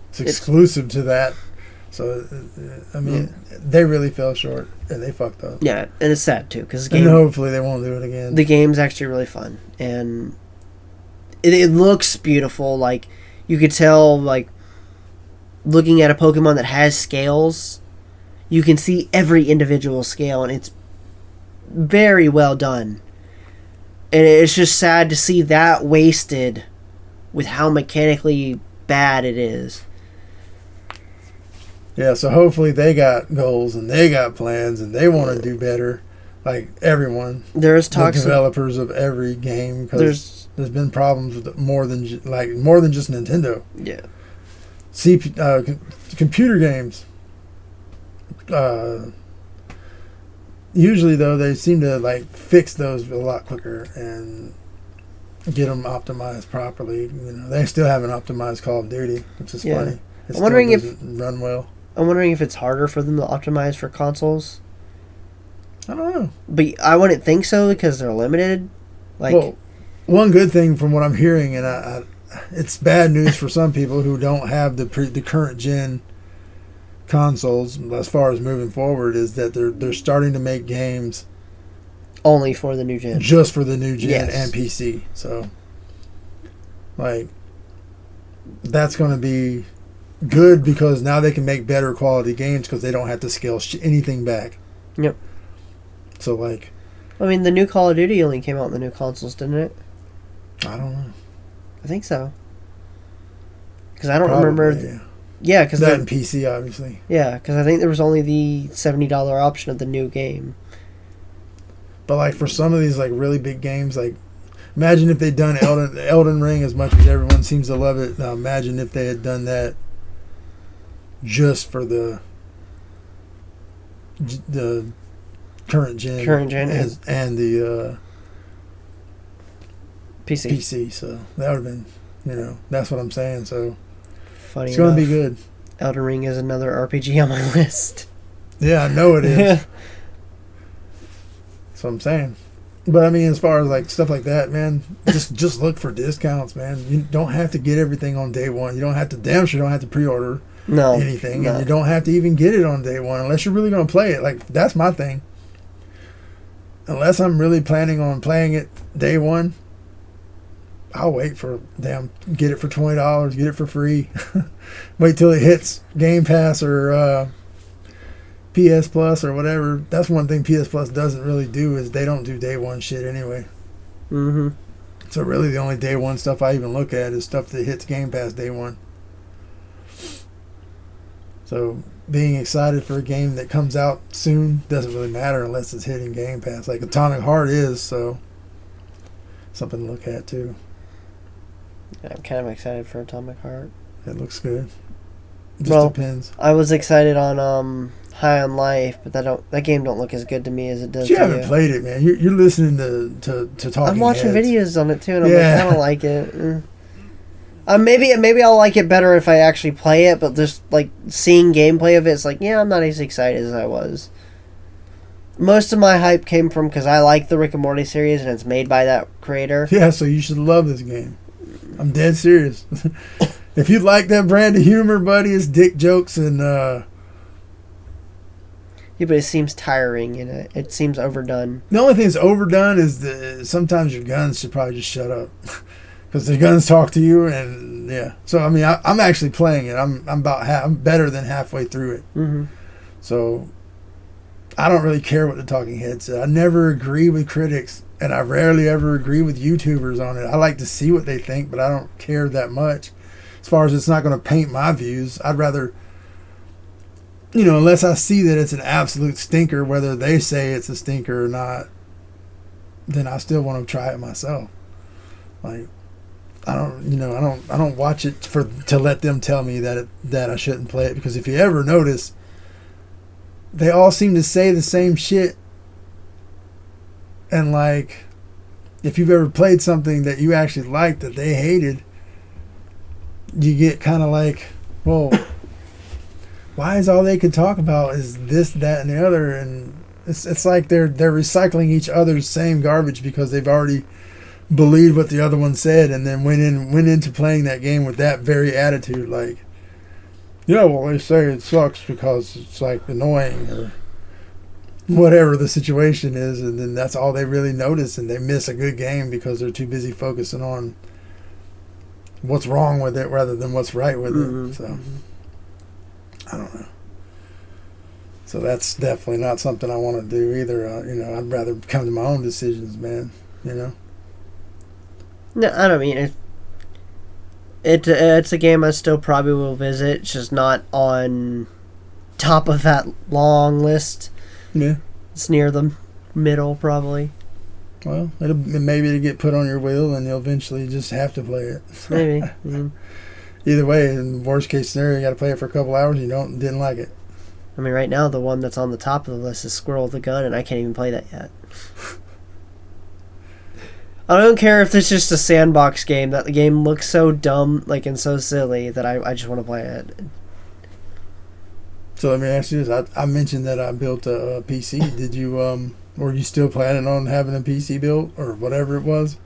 Speaker 2: It's exclusive to that. So, I mean, they really fell short, and they fucked up.
Speaker 3: Yeah, and it's sad, too.
Speaker 2: And hopefully they won't do it again.
Speaker 3: The game's actually really fun. And it looks beautiful. Like, you could tell, like, looking at a Pokemon that has scales, you can see every individual scale, and it's very well done. And it's just sad to see that wasted with how mechanically bad it is.
Speaker 2: Yeah, so hopefully they got goals and they got plans and they want to do better, like everyone.
Speaker 3: There's talks
Speaker 2: the developers of every game, because there's been problems with more than just Nintendo.
Speaker 3: Yeah.
Speaker 2: Computer games. Usually though they seem to like fix those a lot quicker and get them optimized properly. You know, they still haven't optimized Call of Duty, which is funny.
Speaker 3: I'm wondering if
Speaker 2: run well.
Speaker 3: I'm wondering if it's harder for them to optimize for consoles.
Speaker 2: I don't know,
Speaker 3: but I wouldn't think so because they're limited. Like,
Speaker 2: well, one good thing from what I'm hearing, and it's bad news for some people who don't have the current gen consoles as far as moving forward, is that they're starting to make games
Speaker 3: only for the new gen,
Speaker 2: just for the new gen and PC. So, like, that's going to be good because now they can make better quality games because they don't have to scale anything back.
Speaker 3: Yep.
Speaker 2: So, like,
Speaker 3: I mean, the new Call of Duty only came out on the new consoles, didn't it?
Speaker 2: I don't know.
Speaker 3: I think so. Because I don't remember. Yeah, because
Speaker 2: that in PC, obviously.
Speaker 3: Yeah, because I think there was only the $70 option of the new game.
Speaker 2: But like for some of these like really big games, like imagine if they'd done Elden Ring, as much as everyone seems to love it. Now imagine if they had done that just for the current gen and the PC. So that would have been, that's what I'm saying. So
Speaker 3: funny,
Speaker 2: it's going to be good.
Speaker 3: Elden Ring is another RPG on my list.
Speaker 2: Yeah, I know it is. That's what I'm saying. But I mean, as far as like stuff like that, man, just look for discounts, man. You don't have to get everything on day one. You don't have to pre-order anything, and you don't have to even get it on day one unless you're really going to play it. Like, that's my thing. Unless I'm really planning on playing it day one, I'll wait for get it for $20, get it for free. Wait till it hits Game Pass or PS Plus or whatever. That's one thing PS Plus doesn't really do, is they don't do day one shit anyway.
Speaker 3: Mm-hmm.
Speaker 2: So really, the only day one stuff I even look at is stuff that hits Game Pass day one. So being excited for a game that comes out soon doesn't really matter unless it's hitting Game Pass. Like Atomic Heart is, so something to look at too.
Speaker 3: Yeah, I'm kind of excited for Atomic Heart.
Speaker 2: It looks good. It just
Speaker 3: Well,
Speaker 2: depends.
Speaker 3: I was excited on High on Life, but that game don't look as good to me as it does
Speaker 2: But you
Speaker 3: to
Speaker 2: haven't
Speaker 3: you.
Speaker 2: played it, man. You're listening to talking.
Speaker 3: I'm watching
Speaker 2: heads.
Speaker 3: videos on it too, and I'm
Speaker 2: Yeah.
Speaker 3: like, I don't like it. Maybe I'll like it better if I actually play it, but just like seeing gameplay of it, it's like, yeah, I'm not as excited as I was. Most of my hype came from because I like the Rick and Morty series, and it's made by that creator.
Speaker 2: Yeah, so you should love this game. I'm dead serious. If you like that brand of humor, buddy, it's dick jokes and
Speaker 3: Yeah, but it seems tiring, and it seems overdone.
Speaker 2: the only thing that's overdone is that sometimes your guns should probably just shut up. Because the guns talk to you, and yeah. So I mean, I'm actually playing it. I'm better than halfway through it.
Speaker 3: Mm-hmm.
Speaker 2: So I don't really care what the talking head said. I never agree with critics, and I rarely ever agree with YouTubers on it. I like to see what they think, but I don't care that much. As far as it's not going to paint my views, I'd rather, unless I see that it's an absolute stinker, whether they say it's a stinker or not, then I still want to try it myself. Like, I don't watch it to let them tell me that I shouldn't play it, because if you ever notice, they all seem to say the same shit. And like, if you've ever played something that you actually liked that they hated, you get kind of like, well, why is all they could talk about is this, that, and the other? And it's like they're recycling each other's same garbage because they've already believed what the other one said, and then went into playing that game with that very attitude. Like, yeah, well, they say it sucks because it's like annoying or whatever the situation is, and then that's all they really notice, and they miss a good game because they're too busy focusing on what's wrong with it rather than what's right with it. So I don't know. So that's definitely not something I want to do either. I'd rather come to my own decisions, man.
Speaker 3: No, I don't mean it's a game I still probably will visit. It's just not on top of that long list.
Speaker 2: Yeah.
Speaker 3: It's near the middle, probably.
Speaker 2: Well, maybe it'll get put on your wheel, and you'll eventually just have to play it.
Speaker 3: Maybe.
Speaker 2: Either way, in worst case scenario, you got to play it for a couple hours. And you didn't like it.
Speaker 3: I mean, right now the one that's on the top of the list is Squirrel with the Gun, and I can't even play that yet. I don't care if it's just a sandbox game. That the game looks so dumb, and so silly that I just want to play it.
Speaker 2: So let me ask you this: I mentioned that I built a PC. Did you were you still planning on having a PC built or whatever it was?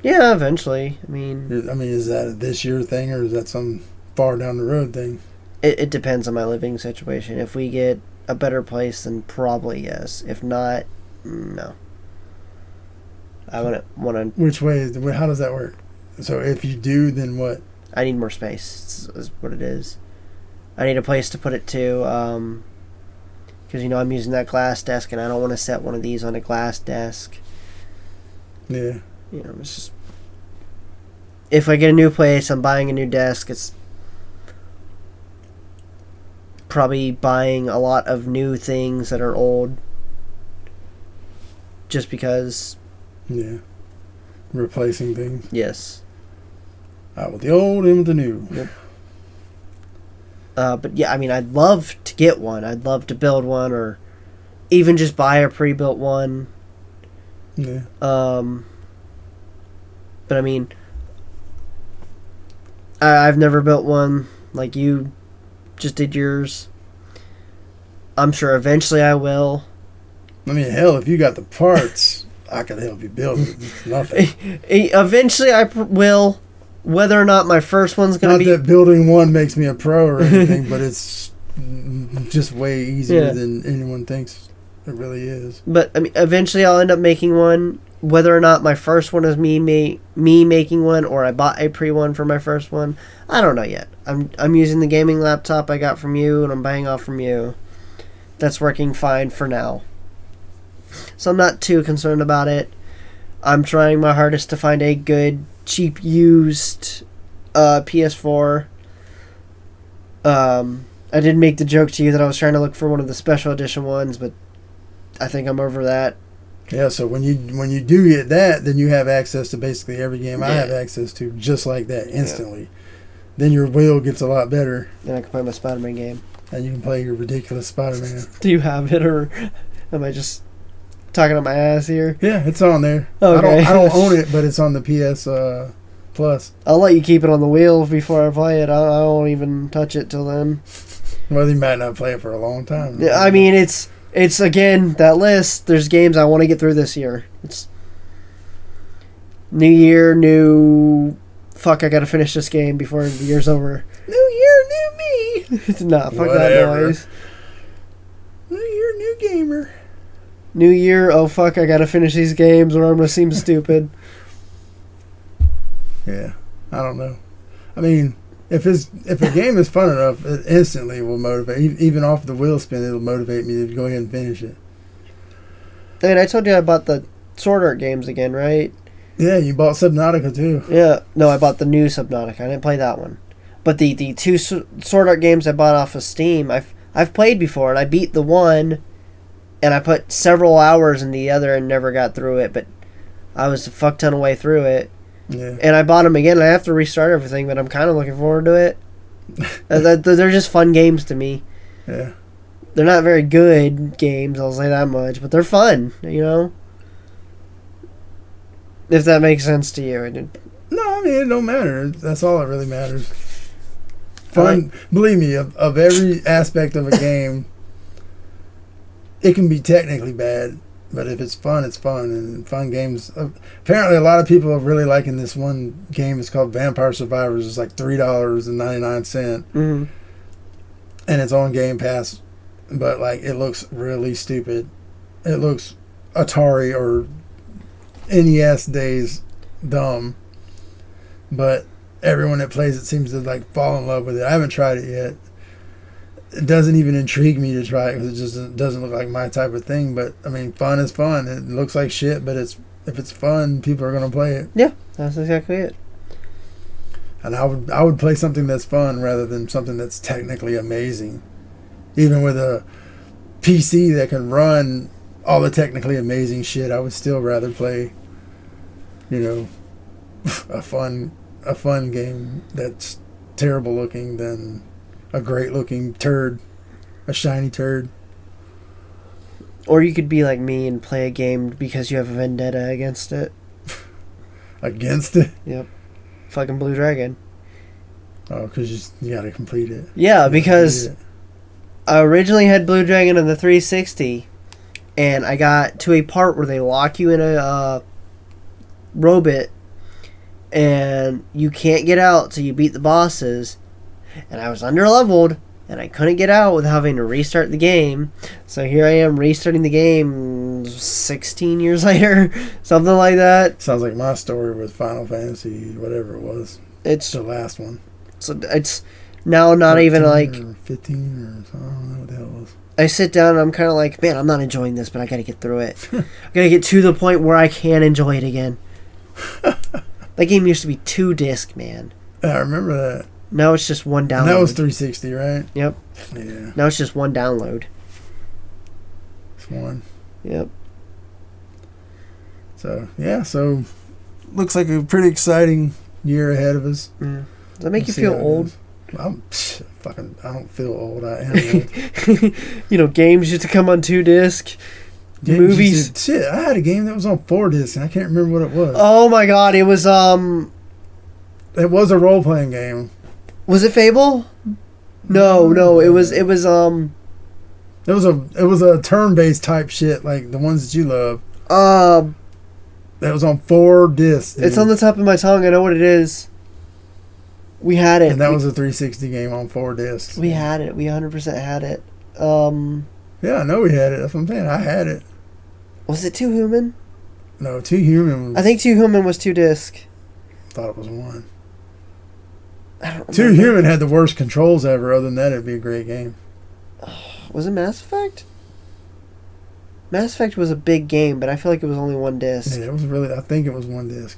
Speaker 3: Yeah, eventually. I mean,
Speaker 2: is that a this year thing, or is that some far down the road thing?
Speaker 3: It depends on my living situation. If we get a better place, then probably yes. If not, no. I wouldn't want to.
Speaker 2: Which way? How does that work? So if you do, then what?
Speaker 3: I need more space. Is what it is. I need a place to put it to. Because I'm using that glass desk, and I don't want to set one of these on a glass desk.
Speaker 2: Yeah.
Speaker 3: It's just. If I get a new place, I'm buying a new desk. It's probably buying a lot of new things that are old. Just because.
Speaker 2: Yeah. Replacing things.
Speaker 3: Yes.
Speaker 2: Out with the old, in with the new.
Speaker 3: Yep. But yeah, I mean, I'd love to get one. I'd love to build one, or even just buy a pre-built one.
Speaker 2: Yeah.
Speaker 3: But I mean, I've never built one like you just did yours. I'm sure eventually I will.
Speaker 2: I mean, hell, if you got the parts, I could help you build it. It's nothing.
Speaker 3: Eventually I will. Whether or not my first one's going to be...
Speaker 2: Not that building one makes me a pro or anything, but it's just way easier than anyone thinks it really is.
Speaker 3: But I mean, eventually I'll end up making one. Whether or not my first one is me making one, or I bought a pre-one for my first one, I don't know yet. I'm using the gaming laptop I got from you, and I'm buying off from you. That's working fine for now. So I'm not too concerned about it. I'm trying my hardest to find a good, cheap, used PS4. I did make the joke to you that I was trying to look for one of the special edition ones, but I think I'm over that.
Speaker 2: Yeah, so when you do get that, then you have access to basically every game I
Speaker 3: Yeah.
Speaker 2: have access to, just like that, instantly. Then your wheel gets a lot better,
Speaker 3: Then I can play my Spider-Man game.
Speaker 2: and you can play your ridiculous Spider-Man.
Speaker 3: Do you have it, or am I just talking on my ass here?
Speaker 2: Yeah, it's on there.
Speaker 3: Okay.
Speaker 2: I don't own it, but it's on the PS Plus.
Speaker 3: I'll let you keep it on the wheel before I play it. I won't even touch it till then.
Speaker 2: Well, you might not play it for a long time.
Speaker 3: Yeah, I mean, it's again that list. There's games I want to get through this year. It's new year, new. Fuck! I gotta finish this game before the year's over. New year, new me. Nah, fuck that
Speaker 2: Whatever.
Speaker 3: noise.
Speaker 2: New year, new gamer.
Speaker 3: New year. Oh fuck! I gotta finish these games, or I'm gonna seem stupid.
Speaker 2: Yeah, I don't know. I mean, if a game is fun enough, it instantly will motivate. Even off the wheel spin, it'll motivate me to go ahead and finish it.
Speaker 3: I mean, I told you I bought the Sword Art games again, right?
Speaker 2: Yeah, you bought Subnautica too.
Speaker 3: Yeah. No, I bought the new Subnautica. I didn't play that one. But the two Sword Art games I bought off of Steam, I've played before, and I beat the one, and I put several hours in the other and never got through it, but I was a fuck ton of way through it.
Speaker 2: Yeah.
Speaker 3: And I bought them again, and I have to restart everything, but I'm kind of looking forward to it. They're just fun games to me.
Speaker 2: Yeah.
Speaker 3: They're not very good games, I'll say that much, but they're fun, you know? If that makes sense to you.
Speaker 2: No, I mean, it don't matter. That's all that really matters. Fun. Believe me, of every aspect of a game, it can be technically bad, but if it's fun, it's fun. And fun games. Apparently, a lot of people are really liking this one game. It's called Vampire Survivors. It's like $3.99,
Speaker 3: Mm-hmm.
Speaker 2: and it's on Game Pass. But like, it looks really stupid. It looks Atari or NES days dumb. But everyone that plays it seems to like fall in love with it. I haven't tried it yet. It doesn't even intrigue me to try it because it just doesn't look like my type of thing. But I mean, fun is fun. It looks like shit, but if it's fun, people are gonna play it.
Speaker 3: Yeah, that's exactly it.
Speaker 2: And I would play something that's fun rather than something that's technically amazing. Even with a PC that can run all the technically amazing shit, I would still rather play, a fun game that's terrible looking than a great looking turd, a shiny turd.
Speaker 3: Or you could be like me and play a game because you have a vendetta against it.
Speaker 2: Against it?
Speaker 3: Yep. Fucking Blue Dragon.
Speaker 2: Oh, because you got to complete it.
Speaker 3: Yeah, because I originally had Blue Dragon on the 360, and I got to a part where they lock you in a robot, and you can't get out till you beat the bosses. And I was under-leveled, and I couldn't get out without having to restart the game. So here I am restarting the game 16 years later, something like that.
Speaker 2: Sounds like my story with Final Fantasy, whatever it was.
Speaker 3: It's
Speaker 2: The last one.
Speaker 3: so it's now not even
Speaker 2: 13
Speaker 3: like
Speaker 2: or 15 or something. I don't know what the hell it was.
Speaker 3: I sit down and I'm kind of like, man, I'm not enjoying this, but I gotta get through it. I gotta get to the point where I can enjoy it again. That game used to be 2-disc, man.
Speaker 2: I remember that.
Speaker 3: Now it's just one download.
Speaker 2: And that was 360, right?
Speaker 3: Yep.
Speaker 2: Yeah.
Speaker 3: Now it's just one download.
Speaker 2: It's one.
Speaker 3: Yep.
Speaker 2: So looks like a pretty exciting year ahead of us.
Speaker 3: Mm. Does that make you
Speaker 2: We'll see
Speaker 3: feel
Speaker 2: how it
Speaker 3: old?
Speaker 2: goes. I don't feel old. I am old.
Speaker 3: Games used to come on 2-disc.
Speaker 2: Games
Speaker 3: Movies.
Speaker 2: used to- shit, I had a game that was on 4 discs, and I can't remember what it was.
Speaker 3: Oh my god, it was
Speaker 2: It was a role playing game.
Speaker 3: was it Fable? No, it was
Speaker 2: It was a turn based type shit like the ones that you love. That was on 4 discs.
Speaker 3: It's on the top of my tongue. I know what it is. We had it.
Speaker 2: And that was a 360 game on 4 discs.
Speaker 3: We had it. We 100% had it.
Speaker 2: Yeah, I know we had it. That's what I'm saying. I had it.
Speaker 3: Was it 2 Human?
Speaker 2: No, 2 Human was,
Speaker 3: I think 2 Human was 2-disc.
Speaker 2: thought it was 1.
Speaker 3: I don't
Speaker 2: 2
Speaker 3: remember.
Speaker 2: Human had the worst controls ever. Other than that, it'd be a great game.
Speaker 3: Was it Mass Effect? Mass Effect was a big game, but I feel like it was only one disc.
Speaker 2: Yeah, it was really. I think it was one disc.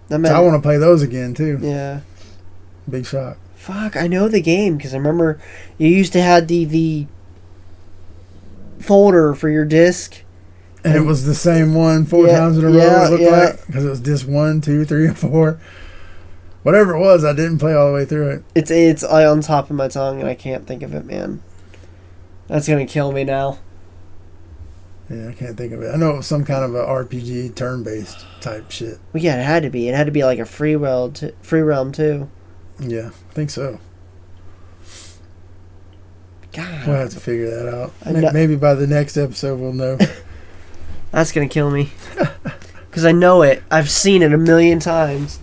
Speaker 3: That
Speaker 2: So
Speaker 3: meant,
Speaker 2: I want to play those again too.
Speaker 3: yeah.
Speaker 2: Big shock.
Speaker 3: Fuck, I know the game because I remember you used to have the folder for your disc.
Speaker 2: And it was the same one four
Speaker 3: Yeah,
Speaker 2: times in a row.
Speaker 3: yeah,
Speaker 2: It looked
Speaker 3: yeah.
Speaker 2: like because it was disc 1, 2, 3, and 4. Whatever it was, I didn't play all the way through it.
Speaker 3: It's on top of my tongue and I can't think of it, man. That's gonna kill me now.
Speaker 2: Yeah, I can't think of it. I know it was some kind of a RPG turn-based type shit.
Speaker 3: Well, yeah, it had to be. It had to be like a free realm too.
Speaker 2: Yeah, I think so.
Speaker 3: God,
Speaker 2: We'll have to figure that out.
Speaker 3: I'm not-
Speaker 2: Maybe by the next episode we'll know.
Speaker 3: that's gonna kill me. Because I know it. I've seen it a million times.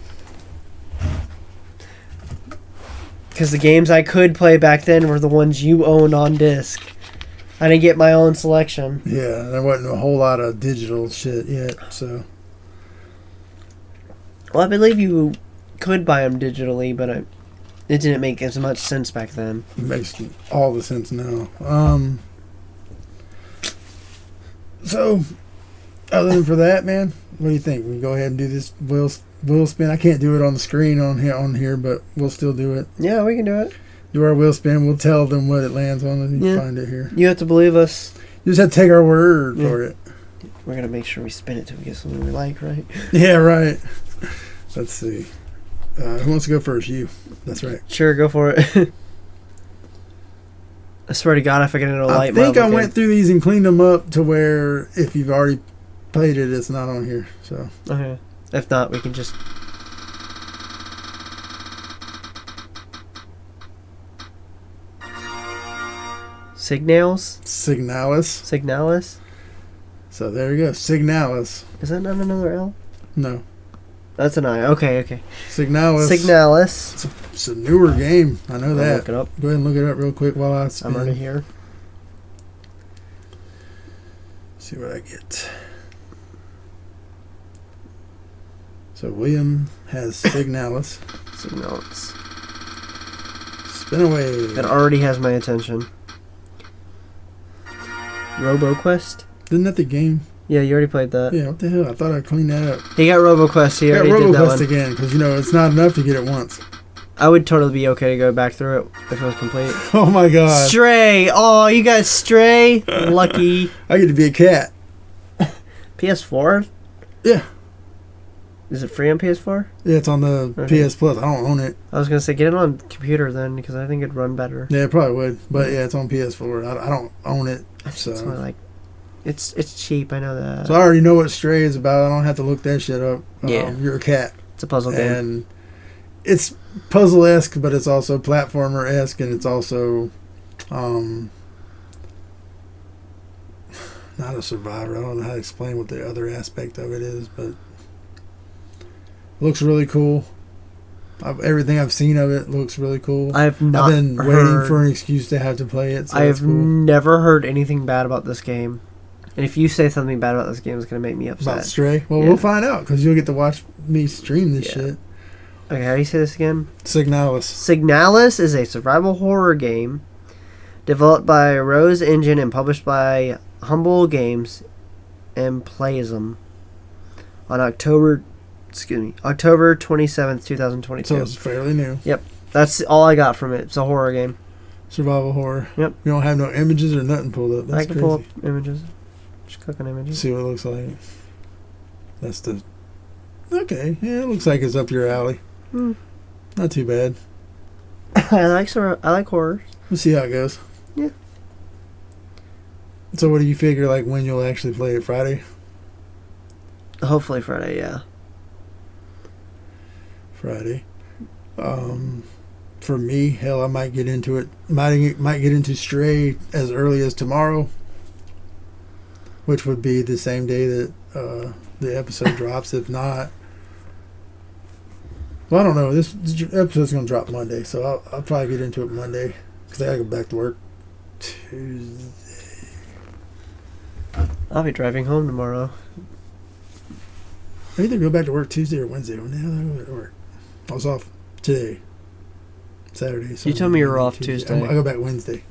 Speaker 3: Because the games I could play back then were the ones you owned on disc. I didn't get my own selection.
Speaker 2: Yeah, there wasn't a whole lot of digital shit yet, so
Speaker 3: Well, I believe you could buy them digitally, but it didn't make as much sense back then.
Speaker 2: it makes all the sense now. So, other than for that, man, what do you think? We go ahead and do this wheel spin. I can't do it on the screen on here, but we'll still do it.
Speaker 3: Yeah, we can do it.
Speaker 2: Do our wheel spin. We'll tell them what it lands on, and you
Speaker 3: Yeah.
Speaker 2: find it here.
Speaker 3: You have to believe us.
Speaker 2: You just have to take our word
Speaker 3: Yeah.
Speaker 2: for it.
Speaker 3: We're going to make sure we spin it till we get something we like, right?
Speaker 2: Yeah, right. Let's see. Who wants to go first? You. That's right.
Speaker 3: Sure, go for it. I swear to God, if I get into a
Speaker 2: I
Speaker 3: light
Speaker 2: think
Speaker 3: bulb
Speaker 2: I
Speaker 3: again.
Speaker 2: went through these and cleaned them up to where if you've already played it, it's not on here. So
Speaker 3: Okay. If not, we can just... Signalis?
Speaker 2: Signalis. So there you go. Signalis.
Speaker 3: Is that not another L?
Speaker 2: No.
Speaker 3: That's an I. Okay.
Speaker 2: Signalis.
Speaker 3: Signalis.
Speaker 2: It's a newer game. I know
Speaker 3: I'll
Speaker 2: that.
Speaker 3: look it up.
Speaker 2: Go ahead and look it up real quick while I spin.
Speaker 3: I'm already here.
Speaker 2: See what I get. So William has Signalis.
Speaker 3: Signalis.
Speaker 2: Spin away.
Speaker 3: That already has my attention. RoboQuest?
Speaker 2: Isn't that the game?
Speaker 3: Yeah, you already played that.
Speaker 2: Yeah, what the hell? I thought I cleaned that up.
Speaker 3: He got RoboQuest. He
Speaker 2: Yeah,
Speaker 3: already did that
Speaker 2: RoboQuest
Speaker 3: one.
Speaker 2: again, because, it's not enough to get it once.
Speaker 3: I would totally be okay to go back through it if it was complete.
Speaker 2: Oh, my God.
Speaker 3: Stray! Oh, you got Stray? Lucky.
Speaker 2: I get to be a cat.
Speaker 3: PS4?
Speaker 2: Yeah.
Speaker 3: Is it free on PS4?
Speaker 2: Yeah, it's on the
Speaker 3: Okay.
Speaker 2: PS Plus. I don't own it.
Speaker 3: I was gonna say get it on computer then because I think it'd run better.
Speaker 2: Yeah, it probably would. But, yeah, it's on PS4. I don't own it.
Speaker 3: It's
Speaker 2: So.
Speaker 3: only like it's cheap. I know that.
Speaker 2: So I already know what Stray is about. I don't have to look that shit up.
Speaker 3: Yeah.
Speaker 2: You're a cat.
Speaker 3: It's a puzzle game.
Speaker 2: And it's puzzle-esque, but it's also platformer-esque, and it's also not a survivor. I don't know how to explain what the other aspect of it is, but it looks really cool. Everything I've seen of it looks really cool.
Speaker 3: I've not
Speaker 2: I've been waiting
Speaker 3: heard,
Speaker 2: for an excuse to have to play it, so
Speaker 3: I've
Speaker 2: that's cool.
Speaker 3: never heard anything bad about this game. And if you say something bad about this game, it's gonna make me upset.
Speaker 2: About Stray? Well,
Speaker 3: Yeah.
Speaker 2: we'll find out, because you'll get to watch me stream this
Speaker 3: Yeah.
Speaker 2: shit.
Speaker 3: Okay, how do you say this again?
Speaker 2: Signalis.
Speaker 3: Signalis is a survival horror game developed by Rose Engine and published by Humble Games and Playism on October 27th, 2022.
Speaker 2: So it's fairly new.
Speaker 3: That's all I got from it. It's a horror game.
Speaker 2: Survival horror.
Speaker 3: Yep.
Speaker 2: You don't have no images or nothing pulled up. That's
Speaker 3: I can
Speaker 2: crazy.
Speaker 3: pull up images. Just click on images.
Speaker 2: See what it looks like. That's the. Okay, yeah, it looks like it's up your alley.
Speaker 3: Hmm.
Speaker 2: Not too bad.
Speaker 3: I like horror.
Speaker 2: We'll see how it goes.
Speaker 3: Yeah.
Speaker 2: So, what do you figure, like, when you'll actually play it? Friday?
Speaker 3: Hopefully Friday, yeah.
Speaker 2: Friday. For me, hell, I might get into it. Might get into Stray as early as tomorrow, which would be the same day that the episode drops. If not, well, I don't know. This episode's gonna drop Monday, so I'll probably get into it Monday because I gotta go back to work Tuesday.
Speaker 3: I'll be driving home tomorrow.
Speaker 2: I either go back to work Tuesday or Wednesday. When the hell did I go to work? I was off today, Saturday.
Speaker 3: You told me you were
Speaker 2: Sunday,
Speaker 3: off Tuesday.
Speaker 2: I go back Wednesday.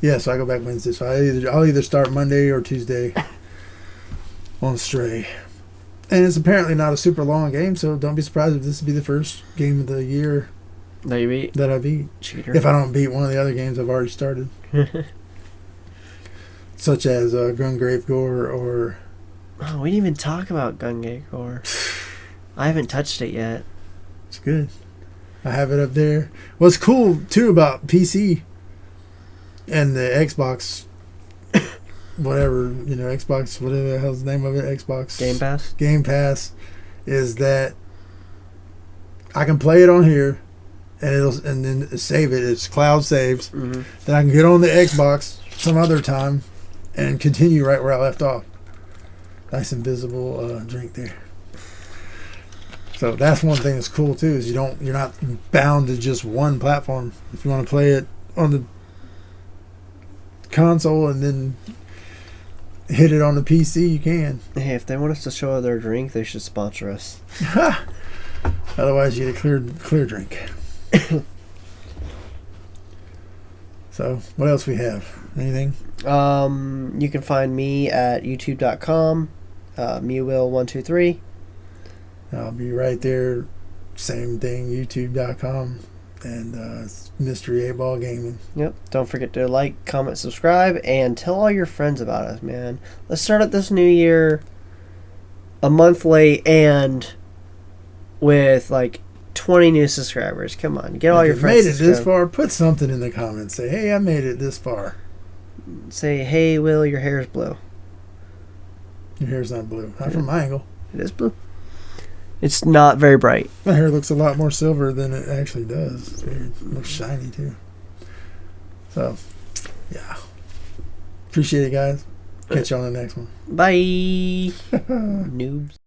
Speaker 2: Yeah, so I go back Wednesday. So I'll either start Monday or Tuesday on Stray. And it's apparently not a super long game, so don't be surprised if this will be the first game of the year
Speaker 3: That you beat?
Speaker 2: that I beat.
Speaker 3: Cheater.
Speaker 2: If I don't beat one of the other games I've already started. Such as Gungrave Gore or...
Speaker 3: Oh, we didn't even talk about Gungrave Gore. I haven't touched it yet.
Speaker 2: It's good. I have it up there. What's cool, too, about PC and the Xbox... whatever, Xbox, whatever the hell's the name of it, Xbox
Speaker 3: Game
Speaker 2: Pass, is that I can play it on here and then save it. It's cloud saves.
Speaker 3: Mm-hmm.
Speaker 2: Then I can get on the Xbox some other time and continue right where I left off. Nice invisible drink there. So that's one thing that's cool too, is you're not bound to just one platform. If you want to play it on the console and then hit it on the PC, you can.
Speaker 3: Hey, if they want us to show their drink, they should sponsor us.
Speaker 2: Otherwise, you get a clear drink. So, what else we have? Anything?
Speaker 3: You can find me at youtube.com, Mewil123.
Speaker 2: I'll be right there. Same thing, youtube.com. And Mystery 8-Ball Gaming.
Speaker 3: Yep. Don't forget to like, comment, subscribe, and tell all your friends about us, man. Let's start up this new year a month late and with like 20 new subscribers. Come on, get all
Speaker 2: If
Speaker 3: your
Speaker 2: you
Speaker 3: friends.
Speaker 2: made it this far, put something in the comments. Say, hey, I made it this far.
Speaker 3: Say, hey, Will, your hair's blue.
Speaker 2: Your hair's not blue. Not from my angle.
Speaker 3: It is blue. It's not very bright.
Speaker 2: My hair looks a lot more silver than it actually does. It's weird. It looks shiny too. So, yeah. Appreciate it, guys. Catch you on the next one.
Speaker 3: Bye. Noobs.